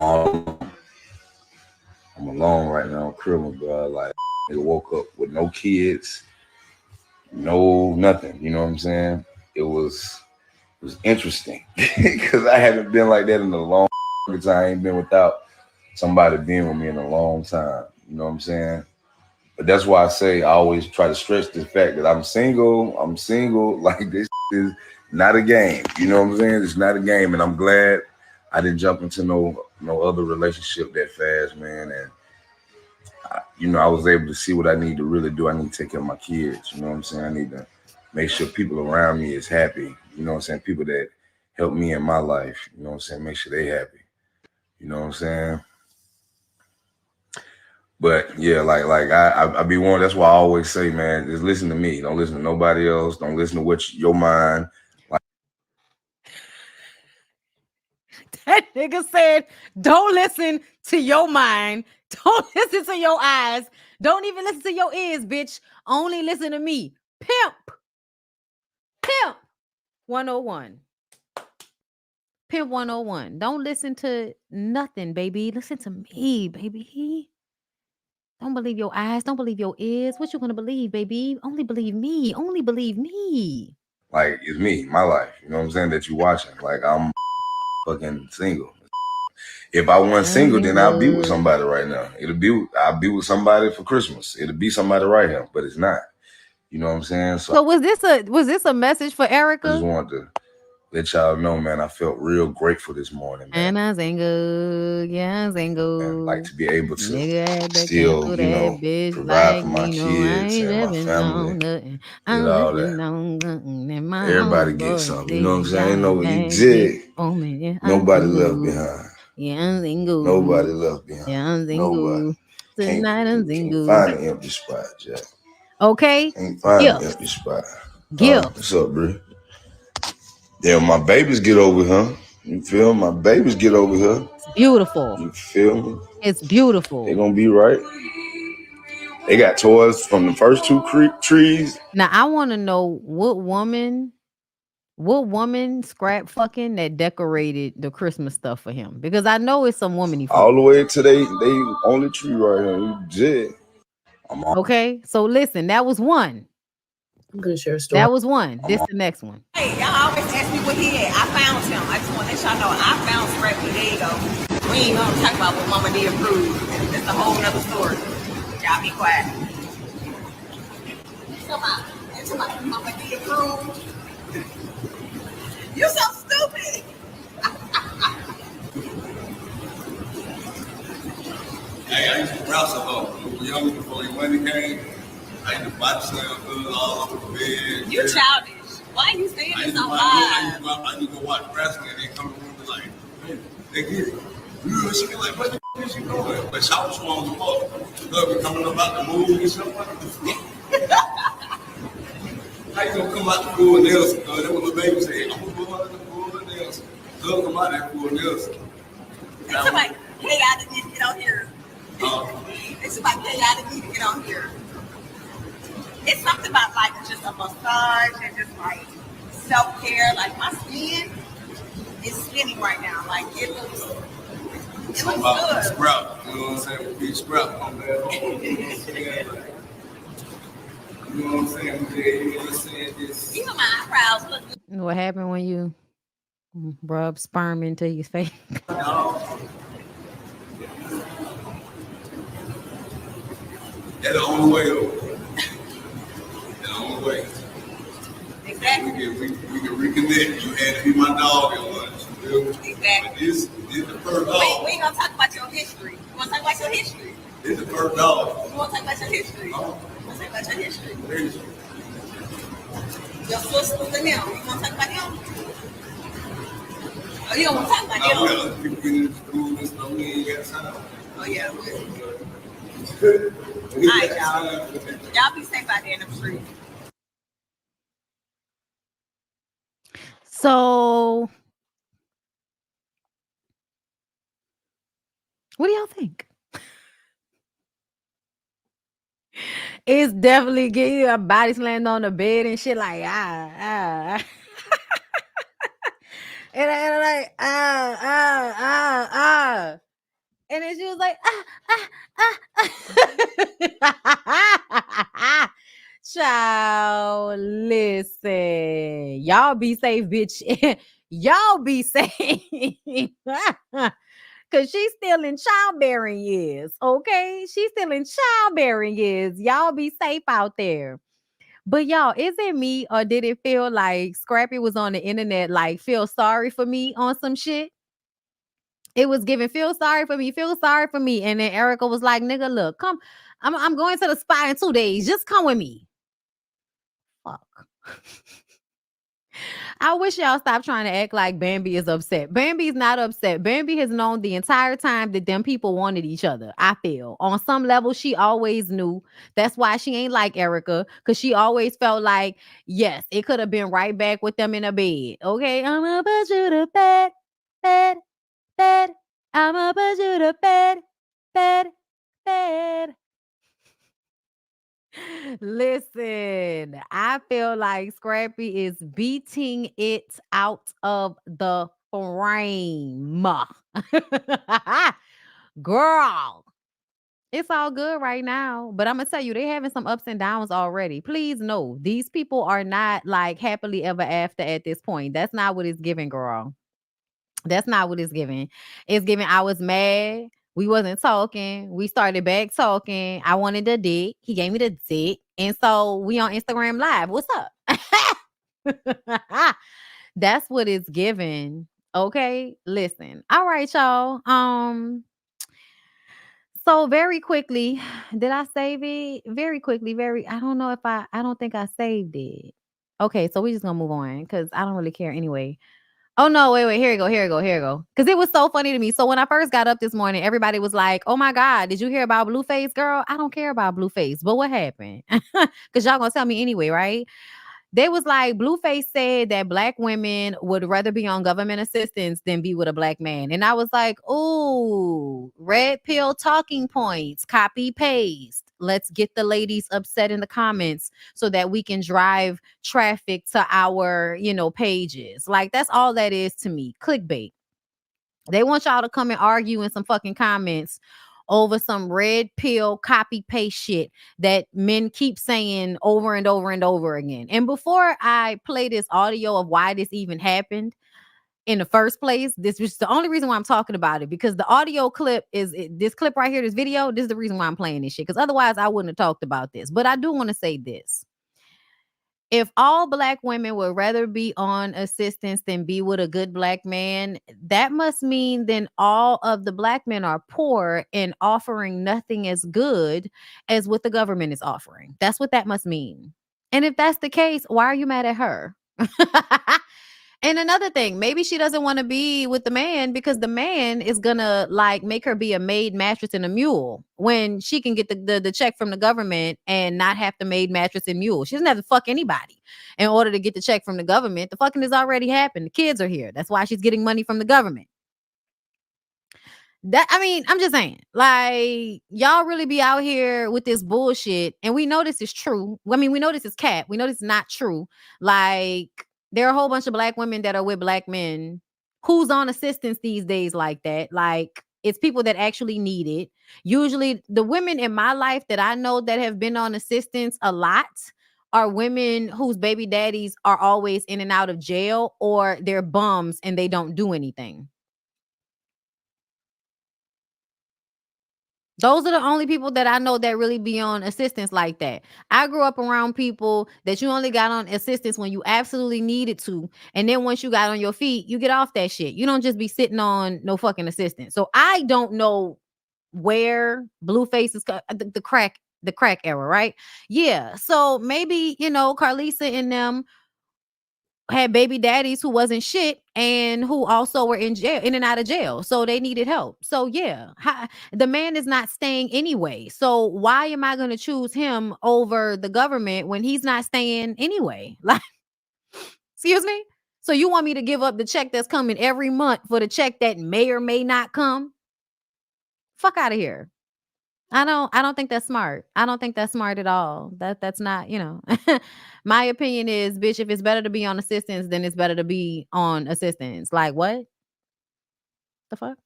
alone right now, I'm criminal, bro. Like, I woke up with no kids, no nothing. You know what I'm saying? It was interesting because I haven't been like that in a long time. I ain't been without somebody being with me in a long time. You know what I'm saying? But that's why I say I always try to stress the fact that I'm single. Like, this is not a game. You know what I'm saying? It's not a game, and I'm glad I didn't jump into no other relationship that fast, man. And I was able to see what I need to really do. I need to take care of my kids. You know what I'm saying? I need to make sure people around me is happy. You know what I'm saying? People that help me in my life. You know what I'm saying? Make sure they happy. You know what I'm saying? But yeah, like I be one. That's why I always say, man, just listen to me. Don't listen to nobody else. Don't listen to what your mind. Like, That nigga said, don't listen to your mind. Don't listen to your eyes. Don't even listen to your ears, bitch. Only listen to me. Pimp 101. Pimp 101. Don't listen to nothing, baby. Listen to me, baby. Don't believe your eyes. Don't believe your ears. What you gonna believe, baby? Only believe me. Only believe me. like it's me, my life. You know what I'm saying? That you watching. Like, I'm fucking single. If I wasn't single, then I'll be with somebody right now. I'll be with somebody for Christmas. It'll be somebody right here, but it's not. You know what I'm saying? So was this a message for I just Erica? wanted to let y'all know, man, I felt real grateful this morning, man. And I'm single. Yeah, I'm single. And like to be able to Nigga had to still, cancel you know, that bitch provide like for my you know I kids ain't and my living family. on nothing. Get I'm all living that. on nothing. And my Everybody homeboy gets something. You know what I'm said, saying? No, "God you had did. it for me. Yeah, I'm Nobody left single. behind. Yeah, I'm single. Nobody left behind. Yeah, I'm single. Nobody. Tonight I'm Can't single. find an empty spot, Jack. Okay. Can't find an Gifts. empty spot. Gifts. What's up, bro? Yeah, my babies get over here. You feel me? My babies get over here. It's beautiful. You feel me? It's beautiful. They gonna be right. They got toys from the first two trees. Now I want to know what woman scrap fucking that decorated the Christmas stuff for him, because I know it's some woman he fucked. All the way to they only tree right here. You did. Okay, so listen, that was one. I'm gonna share a story. That was one. This the next one. Hey, y'all always ask me what he had. I found him. I just want to let y'all know I found Scrappy. There you go. We ain't gonna talk about what Mama did approve. That's a whole nother story. Y'all be quiet. Come on. It's about Mama did approve. You so stupid. Hey, I used to browse a lot. When we were younger, before the money came, I used to body slam all over the bed. You childish. Why are you saying this on live? I used to go watch wrestling and they come to the room and like, hey, they get it. She be like, what the f is she doing? But she was strong as fuck. Look, we coming up out the movie and stuff like that. How you gonna come out the pool and nails? That was the baby said, I'm gonna go out the pool and nails. Look, come out that pool and nails. It's like, hey, I didn't need to get on here. It's like, hey, I didn't need to get on here. It's something about like just a massage and just like self-care. Like my skin is skinny right now. Like it looks good. Scrap, you know what I'm saying? Big scrap on there. You know what I'm saying? You know what I'm saying? This. Even my eyebrows look good. What happened when you rub sperm into your face? That's the only way, though. That's the only way. Exactly. We can reconnect. You had to be my dog at lunch. Exactly. This is the first dog. Wait, we ain't gonna talk about your history. You wanna talk about your history? This is the first dog. You wanna talk about your history? You wanna talk about your history? Your sisters and them. You wanna talk about them? Oh, you don't wanna talk about them? Well, people get into school and stuff. We ain't got time. Oh, yeah. All right, y'all. Y'all be safe out there in the street. So, what do y'all think? It's definitely getting your body slammed on the bed and shit like and like and then she was like Child, listen, y'all be safe, bitch. Y'all be safe. Cause she's still in childbearing years. Okay. She's still in childbearing years. Y'all be safe out there. But y'all, is it me or did it feel like Scrappy was on the internet, like feel sorry for me on some shit? It was giving feel sorry for me. And then Erica was like, nigga, look, come. I'm going to the spa in 2 days. Just come with me. Fuck. I wish y'all stop trying to act like Bambi is upset. Bambi's not upset. Bambi has known the entire time that them people wanted each other. I feel on some level she always knew. That's why she ain't like Erica, because she always felt like, yes, it could have been right back with them in a bed. Okay, I'm gonna put you to bed, bed, bed. I'm gonna put you to bed, bed, bed. Listen, I feel like Scrappy is beating it out of the frame. Girl, it's all good right now. But I'm going to tell you, they're having some ups and downs already. Please know, these people are not like happily ever after at this point. That's not what it's giving, girl. That's not what it's giving. It's giving I was mad. We wasn't talking. We started back talking. I wanted the dick. He gave me the dick. And so we on Instagram Live. What's up? That's what it's giving. Okay. Listen. All right, y'all. So very quickly, did I save it? Very quickly, I don't know if I don't think I saved it. Okay, so we just gonna move on because I don't really care anyway. Oh no, wait, here you go. Because it was so funny to me. So when I first got up this morning, everybody was like, oh my God, did you hear about Blueface, girl? I don't care about Blueface, but what happened? Because y'all gonna tell me anyway, right? They was like, Blueface said that Black women would rather be on government assistance than be with a Black man. And I was like, ooh, red pill talking points, copy paste. Let's get the ladies upset in the comments so that we can drive traffic to our, pages. Like, that's all that is to me. Clickbait. They want y'all to come and argue in some fucking comments over some red pill copy paste shit that men keep saying over and over and over again. And before I play this audio of why this even happened in the first place, this was the only reason why I'm talking about it, because the audio clip is this clip right here, this video. This is the reason why I'm playing this shit, because otherwise I wouldn't have talked about this. But I do want to say this. If all Black women would rather be on assistance than be with a good Black man, that must mean then all of the Black men are poor and offering nothing as good as what the government is offering. That's what that must mean. And if that's the case, why are you mad at her? And another thing, maybe she doesn't want to be with the man because the man is gonna like make her be a maid mattress and a mule when she can get the check from the government and not have to maid mattress and mule. She doesn't have to fuck anybody in order to get the check from the government. The fucking has already happened. The kids are here. That's why she's getting money from the government. I'm just saying, like, y'all really be out here with this bullshit, and we know this is true. We know this is cap. We know this is not true. Like, there are a whole bunch of Black women that are with Black men who's on assistance these days like that. Like, it's people that actually need it. Usually the women in my life that I know that have been on assistance a lot are women whose baby daddies are always in and out of jail, or they're bums and they don't do anything. Those are the only people that I know that really be on assistance like that. I grew up around people that you only got on assistance when you absolutely needed to. And then once you got on your feet, you get off that shit. You don't just be sitting on no fucking assistance. So I don't know where Blueface is the crack era, right? Yeah. So maybe, Carlisa and them had baby daddies who wasn't shit and who also were in jail, in and out of jail. So they needed help. So yeah, the man is not staying anyway. So why am I going to choose him over the government when he's not staying anyway? Like, excuse me? So you want me to give up the check that's coming every month for the check that may or may not come? Fuck out of here. I don't think that's smart. I don't think that's smart at all. That's not, my opinion is, bitch, if it's better to be on assistance, then it's better to be on assistance. Like what? The fuck?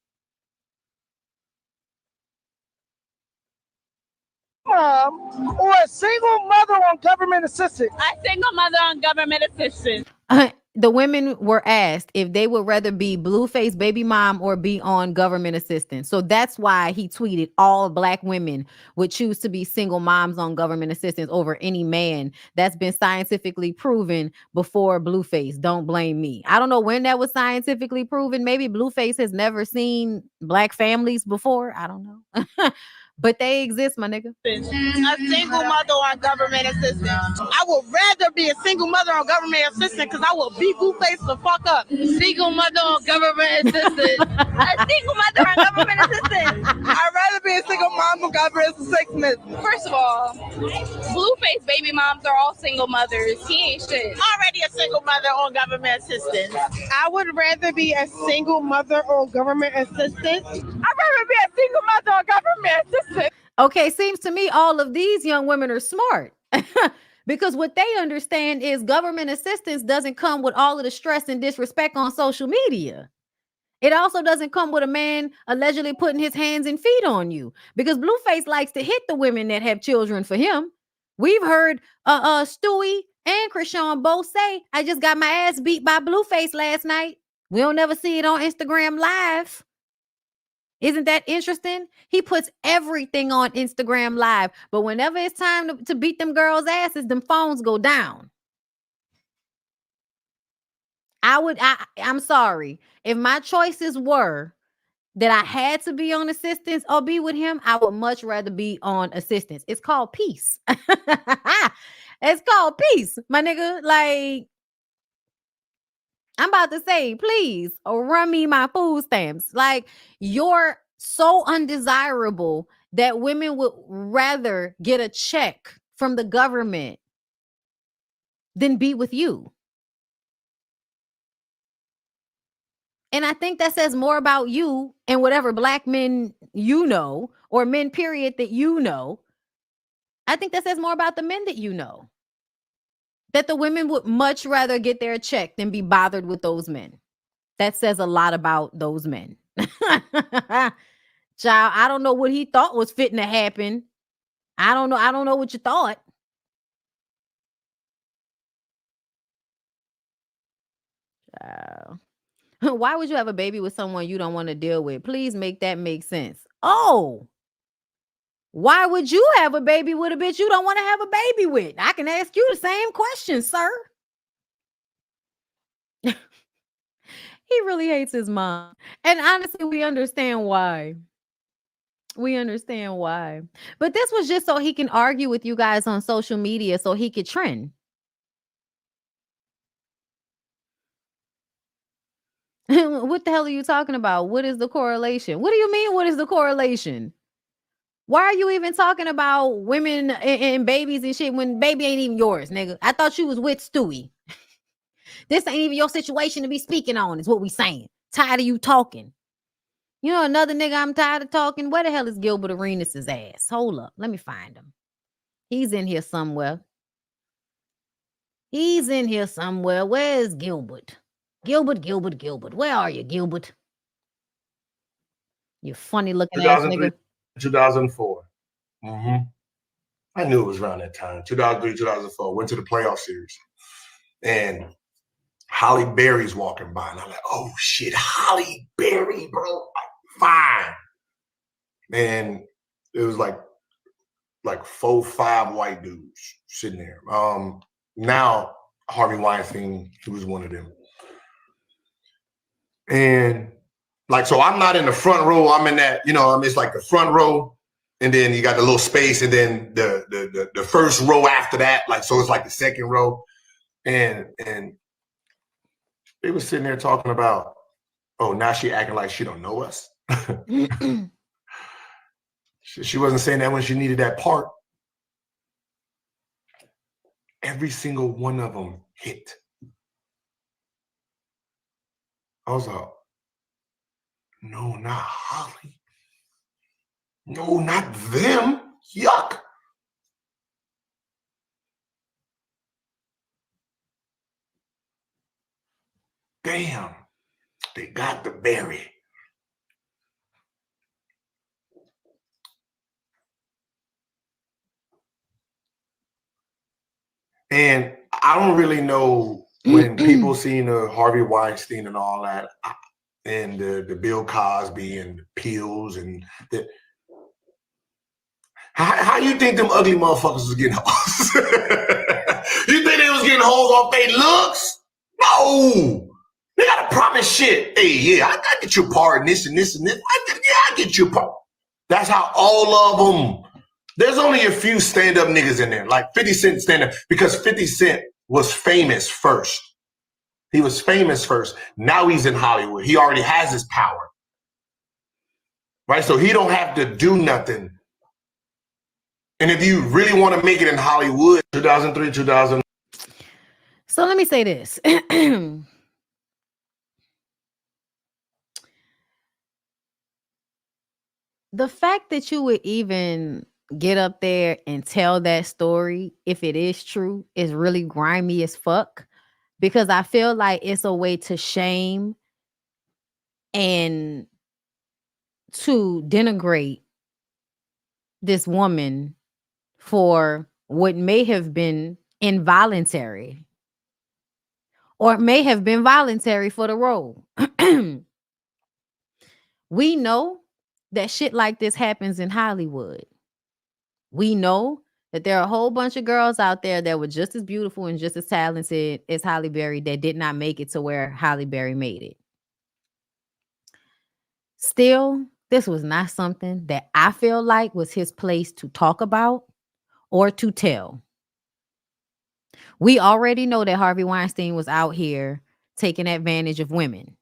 Mom or a single mother on government assistance? A single mother on government assistance. The women were asked if they would rather be Blueface baby mom or be on government assistance. So that's why he tweeted all Black women would choose to be single moms on government assistance over any man. That's been scientifically proven before Blueface. Don't blame me. I don't know when that was scientifically proven. Maybe Blueface has never seen Black families before. I don't know. But they exist, my nigga. A single mother on government assistance. I would rather be a single mother on government assistance because I will beat Blueface the fuck up. Single mother on government assistance. A single mother on government assistance. I'd rather be a single mom on government assistance. First of all, Blueface baby moms are all single mothers. He ain't shit. Already a single mother on government assistance. I would rather be a single mother on government assistance. I'd rather be a single mother on government assistance. Okay, seems to me all of these young women are smart. Because what they understand is government assistance doesn't come with all of the stress and disrespect on social media. It also doesn't come with a man allegedly putting his hands and feet on you, because Blueface likes to hit the women that have children for him. We've heard Stewie and Krishan both say, I just got my ass beat by Blueface last night. We don't never see it on Instagram Live. Isn't that interesting? He puts everything on Instagram Live, but whenever it's time to beat them girls' asses, them phones go down. I'm sorry. If my choices were that I had to be on assistance or be with him, I would much rather be on assistance. It's called peace. It's called peace, my nigga. Like, I'm about to say, please, run me my food stamps. Like, you're so undesirable that women would rather get a check from the government than be with you. And I think that says more about you and whatever Black men you know, or men period that you know. I think that says more about the men that you know. That the women would much rather get their check than be bothered with those men. That says a lot about those men. Child, I don't know what he thought was fitting to happen. I don't know what you thought. Child. Why would you have a baby with someone you don't want to deal with? Please make that make sense. Oh, why would you have a baby with a bitch you don't want to have a baby with? I can ask you the same question, sir. He really hates his mom. And honestly, we understand why. We understand why. But this was just so he can argue with you guys on social media so he could trend. What the hell are you talking about? What is the correlation? What do you mean, what is the correlation? Why are you even talking about women and babies and shit when baby ain't even yours, nigga? I thought you was with Stewie. This ain't even your situation to be speaking on, is what we saying. Tired of you talking. You know another nigga I'm tired of talking? Where the hell is Gilbert Arenas' ass? Hold up. Let me find him. He's in here somewhere. He's in here somewhere. Where's Gilbert? Gilbert. Where are you, Gilbert? You funny looking ass nigga. 2004. Mm-hmm. I knew it was around that time. 2003, 2004. Went to the playoff series, and Halle Berry's walking by, and I'm like, oh shit, Halle Berry, bro, fine. And it was like 4, 5 white dudes sitting there. Now Harvey Weinstein, he was one of them. And like, so I'm not in the front row. I'm in that, it's like the front row, and then you got the little space, and then the first row after that, like, so it's like the second row. And they were sitting there talking about, oh, now she acting like she don't know us. She wasn't saying that when she needed that part. Every single one of them hit. I was like, no, not Holly. No, not them. Yuck. Damn, they got the berry. And I don't really know when people seen Harvey Weinstein and all that, and the Bill Cosby and the pills and the. How you think them ugly motherfuckers was getting hoes? You think they was getting hoes off their looks? No. They gotta promise shit. Hey, yeah, I get your part in this and this and this. I get your part. That's how all of them. There's only a few stand-up niggas in there, like 50 Cent stand-up, because 50 Cent was famous first. He was famous first. Now he's in Hollywood. He already has his power. Right? So he don't have to do nothing. And if you really want to make it in Hollywood, 2003, 2000. So let me say this. The fact that you would even get up there and tell that story, if it is true, is really grimy as fuck, because I feel like it's a way to shame and to denigrate this woman for what may have been involuntary or may have been voluntary for the role. We know that shit like this happens in Hollywood. We know that there are a whole bunch of girls out there that were just as beautiful and just as talented as Halle Berry that did not make it to where Halle Berry made it. Still, this was not something that I feel like was his place to talk about or to tell. We already know that Harvey Weinstein was out here taking advantage of women.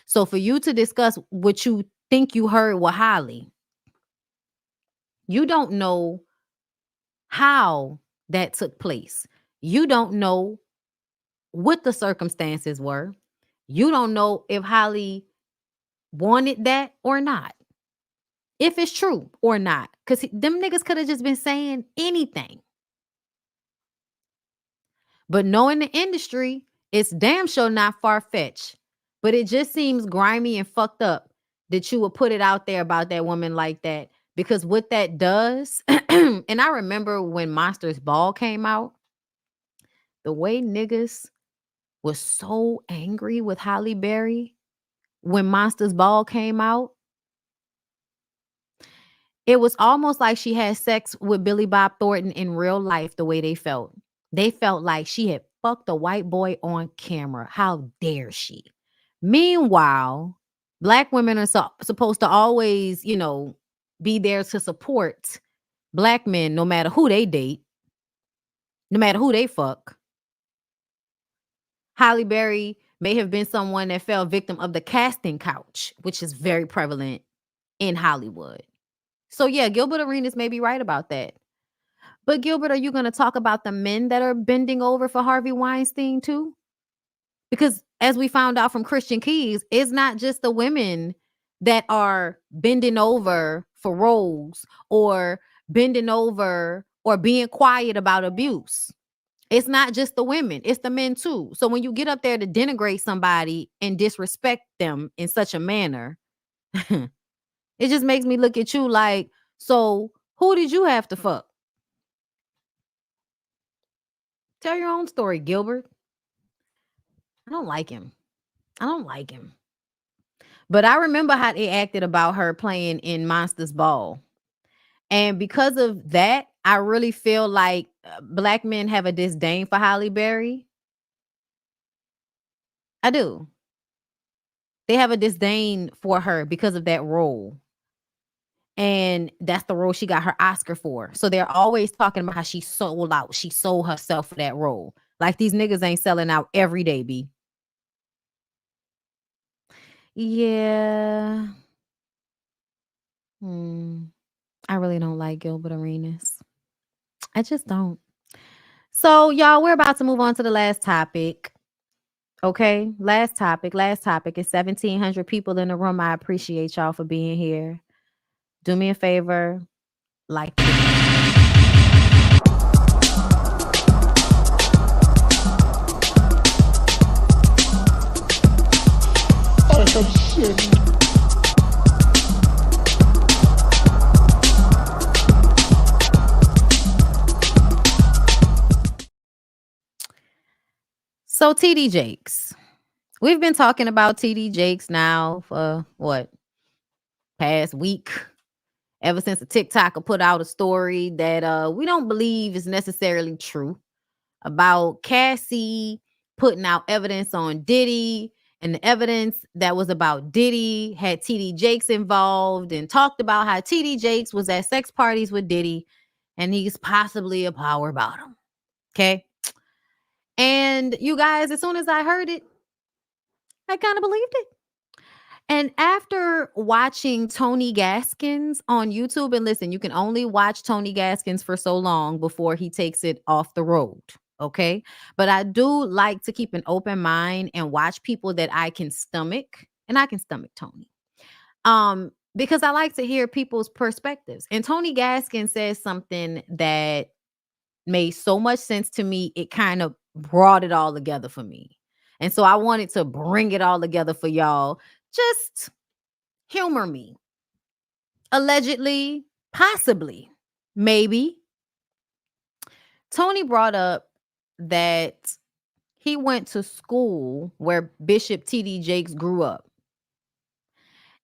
So for you to discuss what you think you heard with Holly, you don't know how that took place. You don't know what the circumstances were. You don't know if Holly wanted that or not. If it's true or not. Because them niggas could have just been saying anything. But knowing the industry, it's damn sure not far-fetched. But it just seems grimy and fucked up that you would put it out there about that woman like that. Because what that does, and I remember when Monsters Ball came out, the way niggas was so angry with Halle Berry when Monsters Ball came out, it was almost like she had sex with Billy Bob Thornton in real life, the way they felt. They felt like she had fucked a white boy on camera. How dare she? Meanwhile, Black women are supposed to always, be there to support Black men no matter who they date, no matter who they fuck. Halle Berry may have been someone that fell victim of the casting couch, which is very prevalent in Hollywood. So yeah, Gilbert Arenas may be right about that. But Gilbert, are you going to talk about the men that are bending over for Harvey Weinstein too? Because as we found out from Christian Keys, it's not just the women that are bending over for roles or bending over or being quiet about abuse. It's not just the women, it's the men too. So when you get up there to denigrate somebody and disrespect them in such a manner, it just makes me look at you like, so Who did you have to fuck? Tell your own story, Gilbert. I don't like him. I don't like him. But I remember how they acted about her playing in Monsters Ball. And because of that, I really feel like black men have a disdain for Halle Berry. I do. They have a disdain for her because of that role. And that's the role she got her Oscar for. So they're always talking about how she sold out. She sold herself for that role. Like these niggas ain't selling out every day, B. Yeah. I really don't like Gilbert Arenas. I just don't. So, y'all, we're about to move on to the last topic. Okay, last topic. It's 1,700 people in the room. I appreciate y'all for being here. Do me a favor, like. So TD Jakes. We've been talking about TD Jakes now for what? Past week. Ever since a TikToker put out a story that we don't believe is necessarily true about Cassie putting out evidence on Diddy, and the evidence that was about Diddy had TD Jakes involved, and talked about how TD Jakes was at sex parties with Diddy and he's possibly a power bottom. Okay. And you guys, as soon as I heard it, I kind of believed it. And after watching Tony Gaskins on YouTube, and listen, you can only watch Tony Gaskins for so long before he takes it off the road. Okay. But I do like to keep an open mind and watch people that I can stomach, and I can stomach Tony. Because I like to hear people's perspectives. And Tony Gaskins says something that made so much sense to me. It kind of brought it all together for me. And so I wanted to bring it all together for y'all. Just humor me. Allegedly, possibly, maybe. Tony brought up that he went to school where Bishop TD Jakes grew up.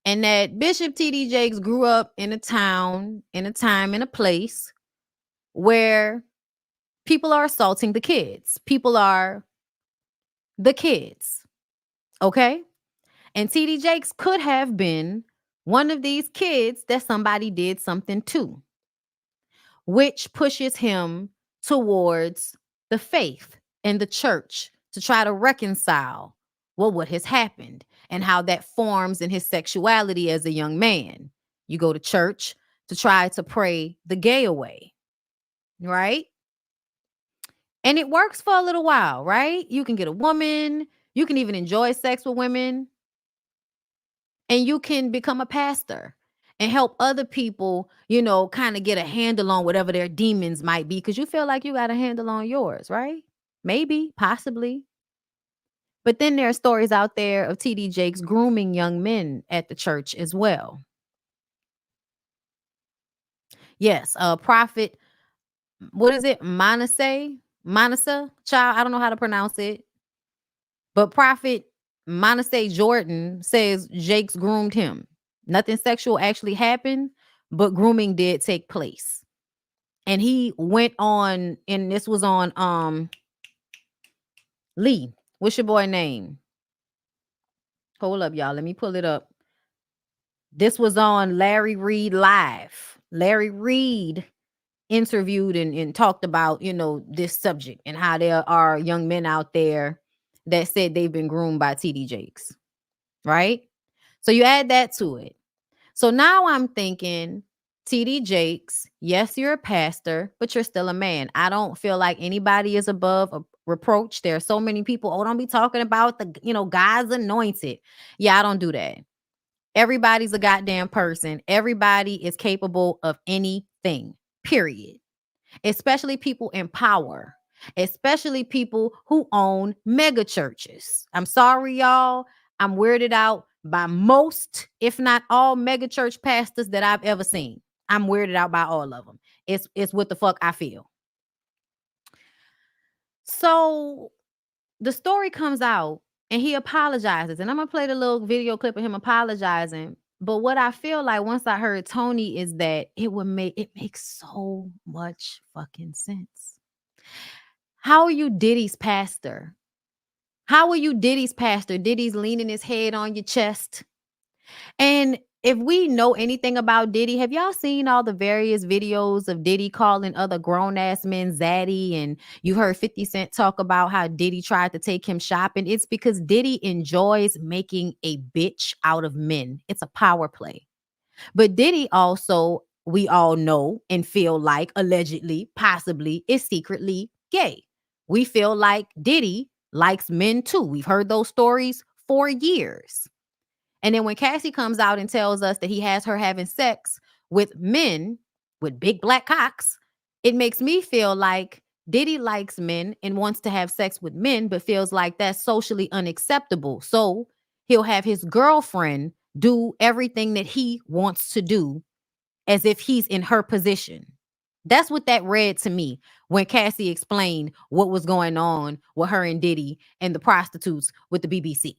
And that Bishop TD Jakes grew up in a town, in a time, in a place where people are assaulting the kids. People are the kids. Okay? And TD Jakes could have been one of these kids that somebody did something to, which pushes him towards the faith and the church to try to reconcile what has happened and how that forms in his sexuality as a young man. You go to church to try to pray the gay away, right? And it works for a little while, right? You can get a woman, you can even enjoy sex with women, and you can become a pastor and help other people, kind of get a handle on whatever their demons might be, because you feel like you got a handle on yours, right? Maybe, possibly. But then there are stories out there of TD Jakes grooming young men at the church as well. Yes, Prophet, what is it? Manasseh, child, I don't know how to pronounce it. But Prophet Manasseh Jordan says Jakes groomed him. Nothing sexual actually happened, but grooming did take place. And he went on, and this was on Lee. What's your boy name? Hold up, y'all. Let me pull it up. This was on Larry Reed Live. Larry Reed interviewed and talked about, this subject and how there are young men out there that said they've been groomed by TD Jakes, right? So you add that to it. So now I'm thinking, TD Jakes, yes, you're a pastor, but you're still a man. I don't feel like anybody is above a reproach. There are so many people, don't be talking about the, God's anointed. Yeah, I don't do that. Everybody's a goddamn person. Everybody is capable of anything, period. Especially people in power, especially people who own mega churches. I'm sorry, y'all. I'm weirded out by most, if not all, mega church pastors that I've ever seen. I'm weirded out by all of them. It's what the fuck I feel. So the story comes out and he apologizes. And I'm going to play the little video clip of him apologizing. But what I feel like once I heard Tony is that it makes so much fucking sense. How are you Diddy's pastor? How are you Diddy's pastor? Diddy's leaning his head on your chest. And if we know anything about Diddy, have y'all seen all the various videos of Diddy calling other grown-ass men zaddy? And you heard 50 Cent talk about how Diddy tried to take him shopping. It's because Diddy enjoys making a bitch out of men. It's a power play. But Diddy also, we all know and feel like, allegedly, possibly, is secretly gay. We feel like Diddy likes men too. We've heard those stories for years. And then when Cassie comes out and tells us that he has her having sex with men with big black cocks, it makes me feel like Diddy likes men and wants to have sex with men, but feels like that's socially unacceptable. So he'll have his girlfriend do everything that he wants to do as if he's in her position. That's what that read to me when Cassie explained what was going on with her and Diddy and the prostitutes with the BBC.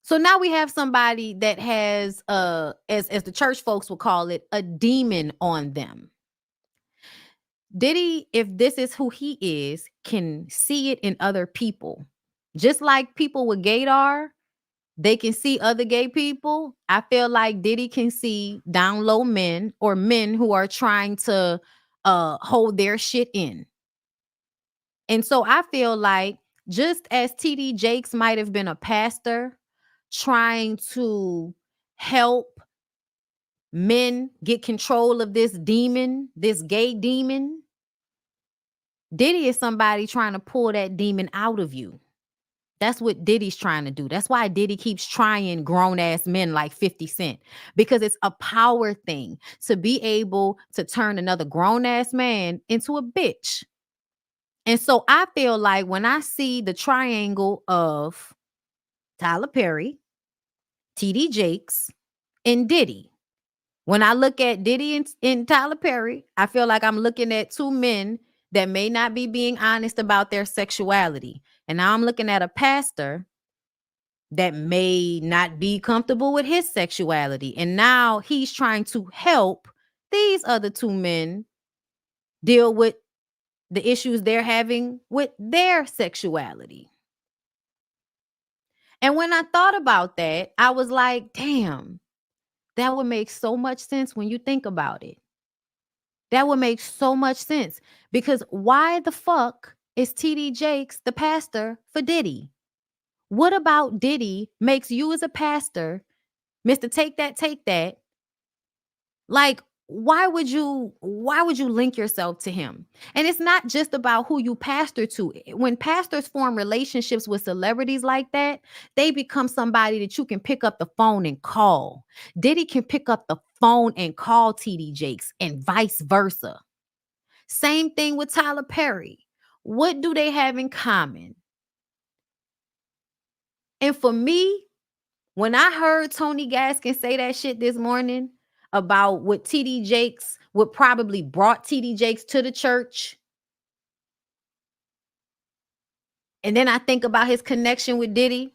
So now we have somebody that has, as the church folks will call it, a demon on them. Diddy, if this is who he is, can see it in other people. Just like people with gaydar, they can see other gay people. I feel like Diddy can see down low men or men who are trying to hold their shit in. And so I feel like just as TD Jakes might have been a pastor trying to help men get control of this demon, this gay demon, Diddy is somebody trying to pull that demon out of you. That's what Diddy's trying to do. That's why Diddy keeps trying grown-ass men like 50 Cent, because it's a power thing to be able to turn another grown-ass man into a bitch. And so I feel like when I see the triangle of Tyler Perry, TD Jakes, and Diddy, when I look at Diddy and Tyler Perry, I feel like I'm looking at two men that may not be being honest about their sexuality. And now I'm looking at a pastor that may not be comfortable with his sexuality. And now he's trying to help these other two men deal with the issues they're having with their sexuality. And when I thought about that, I was like, damn, that would make so much sense when you think about it. That would make so much sense, because why the fuck is TD Jakes the pastor for Diddy? What about Diddy makes you as a pastor, Mr. Take That? Like, why would you link yourself to him? And it's not just about who you pastor to. When pastors form relationships with celebrities like that, they become somebody that you can pick up the phone and call. Diddy can pick up the phone and call TD Jakes and vice versa. Same thing with Tyler Perry. What do they have in common? And for me, when I heard Tony Gaskin say that shit this morning about what TD Jakes, what probably brought TD Jakes to the church, and then I think about his connection with Diddy,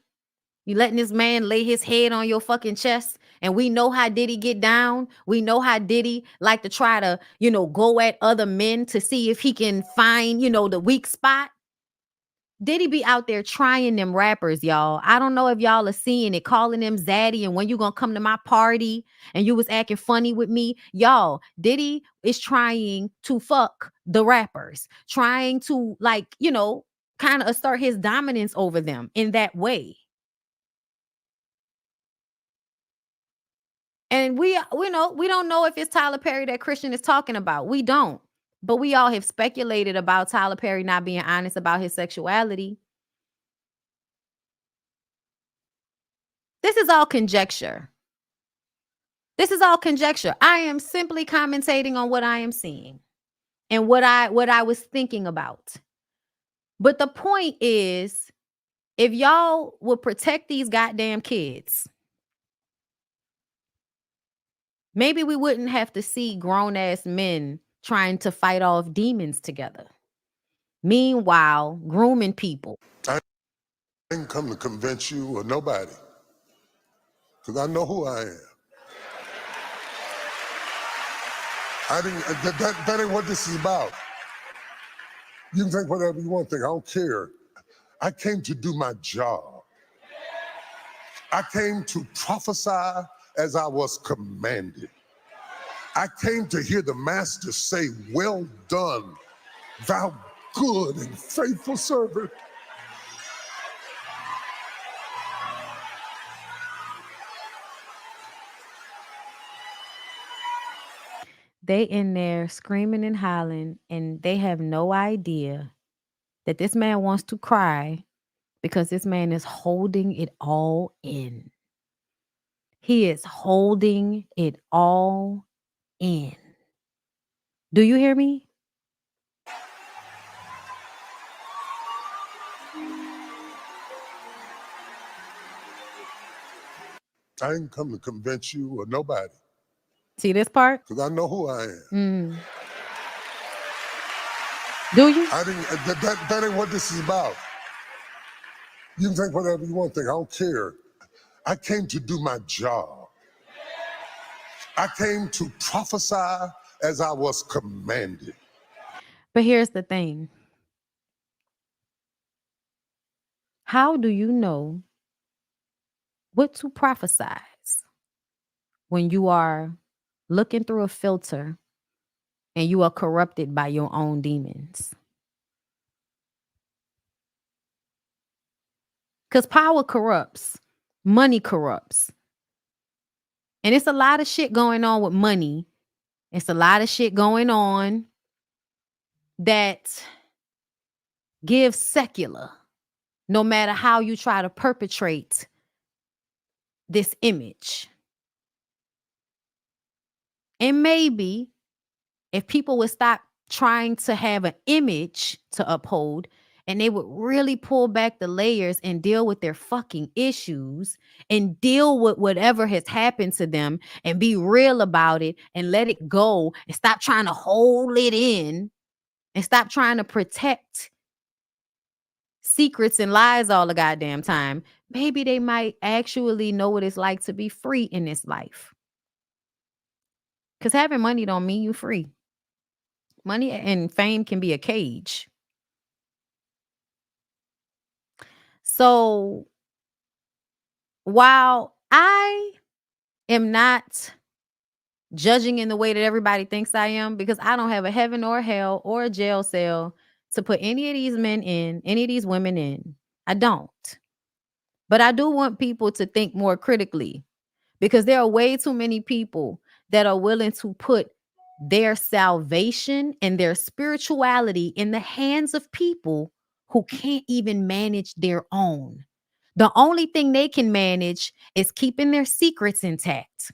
you letting this man lay his head on your fucking chest, and we know how Diddy get down. We know how Diddy like to try to, go at other men to see if he can find, the weak spot. Diddy be out there trying them rappers, y'all. I don't know if y'all are seeing it, calling them zaddy, and when you gonna come to my party and you was acting funny with me. Y'all, Diddy is trying to fuck the rappers, trying to kind of assert his dominance over them in that way. And we don't know if it's Tyler Perry that Christian is talking about. We don't. But we all have speculated about Tyler Perry not being honest about his sexuality. This is all conjecture. I am simply commentating on what I am seeing and what I was thinking about. But the point is, if y'all would protect these goddamn kids, Maybe we wouldn't have to see grown-ass men trying to fight off demons together. Meanwhile, grooming people. I didn't come to convince you or nobody, because I know who I am. I didn't. That ain't what this is about. You can think whatever you want to think. I don't care. I came to do my job. I came to prophesy as I was commanded. I came to hear the master say, "Well done, thou good and faithful servant." They in there screaming and hollering, and they have no idea that this man wants to cry because this man is holding it all in. He is holding it all in. Do you hear me? I didn't come to convince you or nobody, See this part? because I know who I am. Do you? I didn't. That ain't what this is about. You can think whatever you want to think. I don't care. I came to do my job. I came to prophesy as I was commanded. But here's the thing. How do you know what to prophesize when you are looking through a filter and you are corrupted by your own demons? Because power corrupts, money corrupts. And it's a lot of shit going on with money. It's a lot of shit going on that gives secular, no matter how you try to perpetrate this image. And maybe if people would stop trying to have an image to uphold and they would really pull back the layers and deal with their fucking issues and deal with whatever has happened to them and be real about it and let it go and stop trying to hold it in and stop trying to protect secrets and lies all the goddamn time, maybe they might actually know what it's like to be free in this life. Because having money don't mean you free. Money and fame can be a cage. So while I am not judging in the way that everybody thinks I am, because I don't have a heaven or a hell or a jail cell to put any of these men in, any of these women in. I don't. But I do want people to think more critically, because there are way too many people that are willing to put their salvation and their spirituality in the hands of people who can't even manage their own. The only thing they can manage is keeping their secrets intact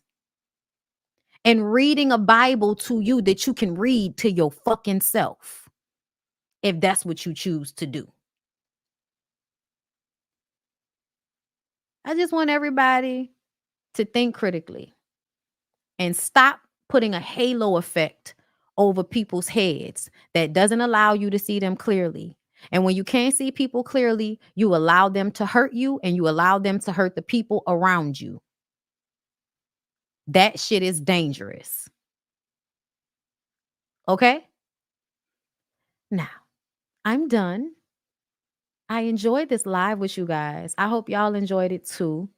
and reading a Bible to you that you can read to your fucking self, if that's what you choose to do. I just want everybody to think critically and stop putting a halo effect over people's heads that doesn't allow you to see them clearly. And when you can't see people clearly, you allow them to hurt you and you allow them to hurt the people around you. That shit is dangerous. Okay? Now, I'm done. I enjoyed this live with you guys. I hope y'all enjoyed it too.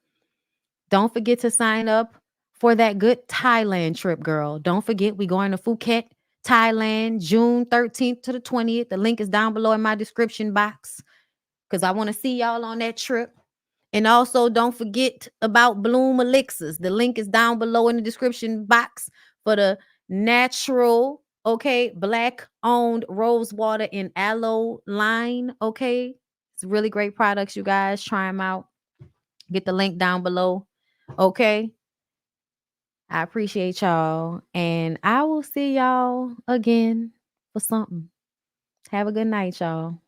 Don't forget to sign up for that good Thailand trip, girl. Don't forget, we going to Phuket, Thailand, June 13th to the 20th. The link is down below in my description box because I want to see y'all on that trip. And also, don't forget about Bloom Elixirs. The link is down below in the description box for the natural, okay, Black-owned rose water and aloe line, okay? It's really great products, you guys. Try them out. Get the link down below, okay? I appreciate y'all, and I will see y'all again for something. Have a good night, y'all.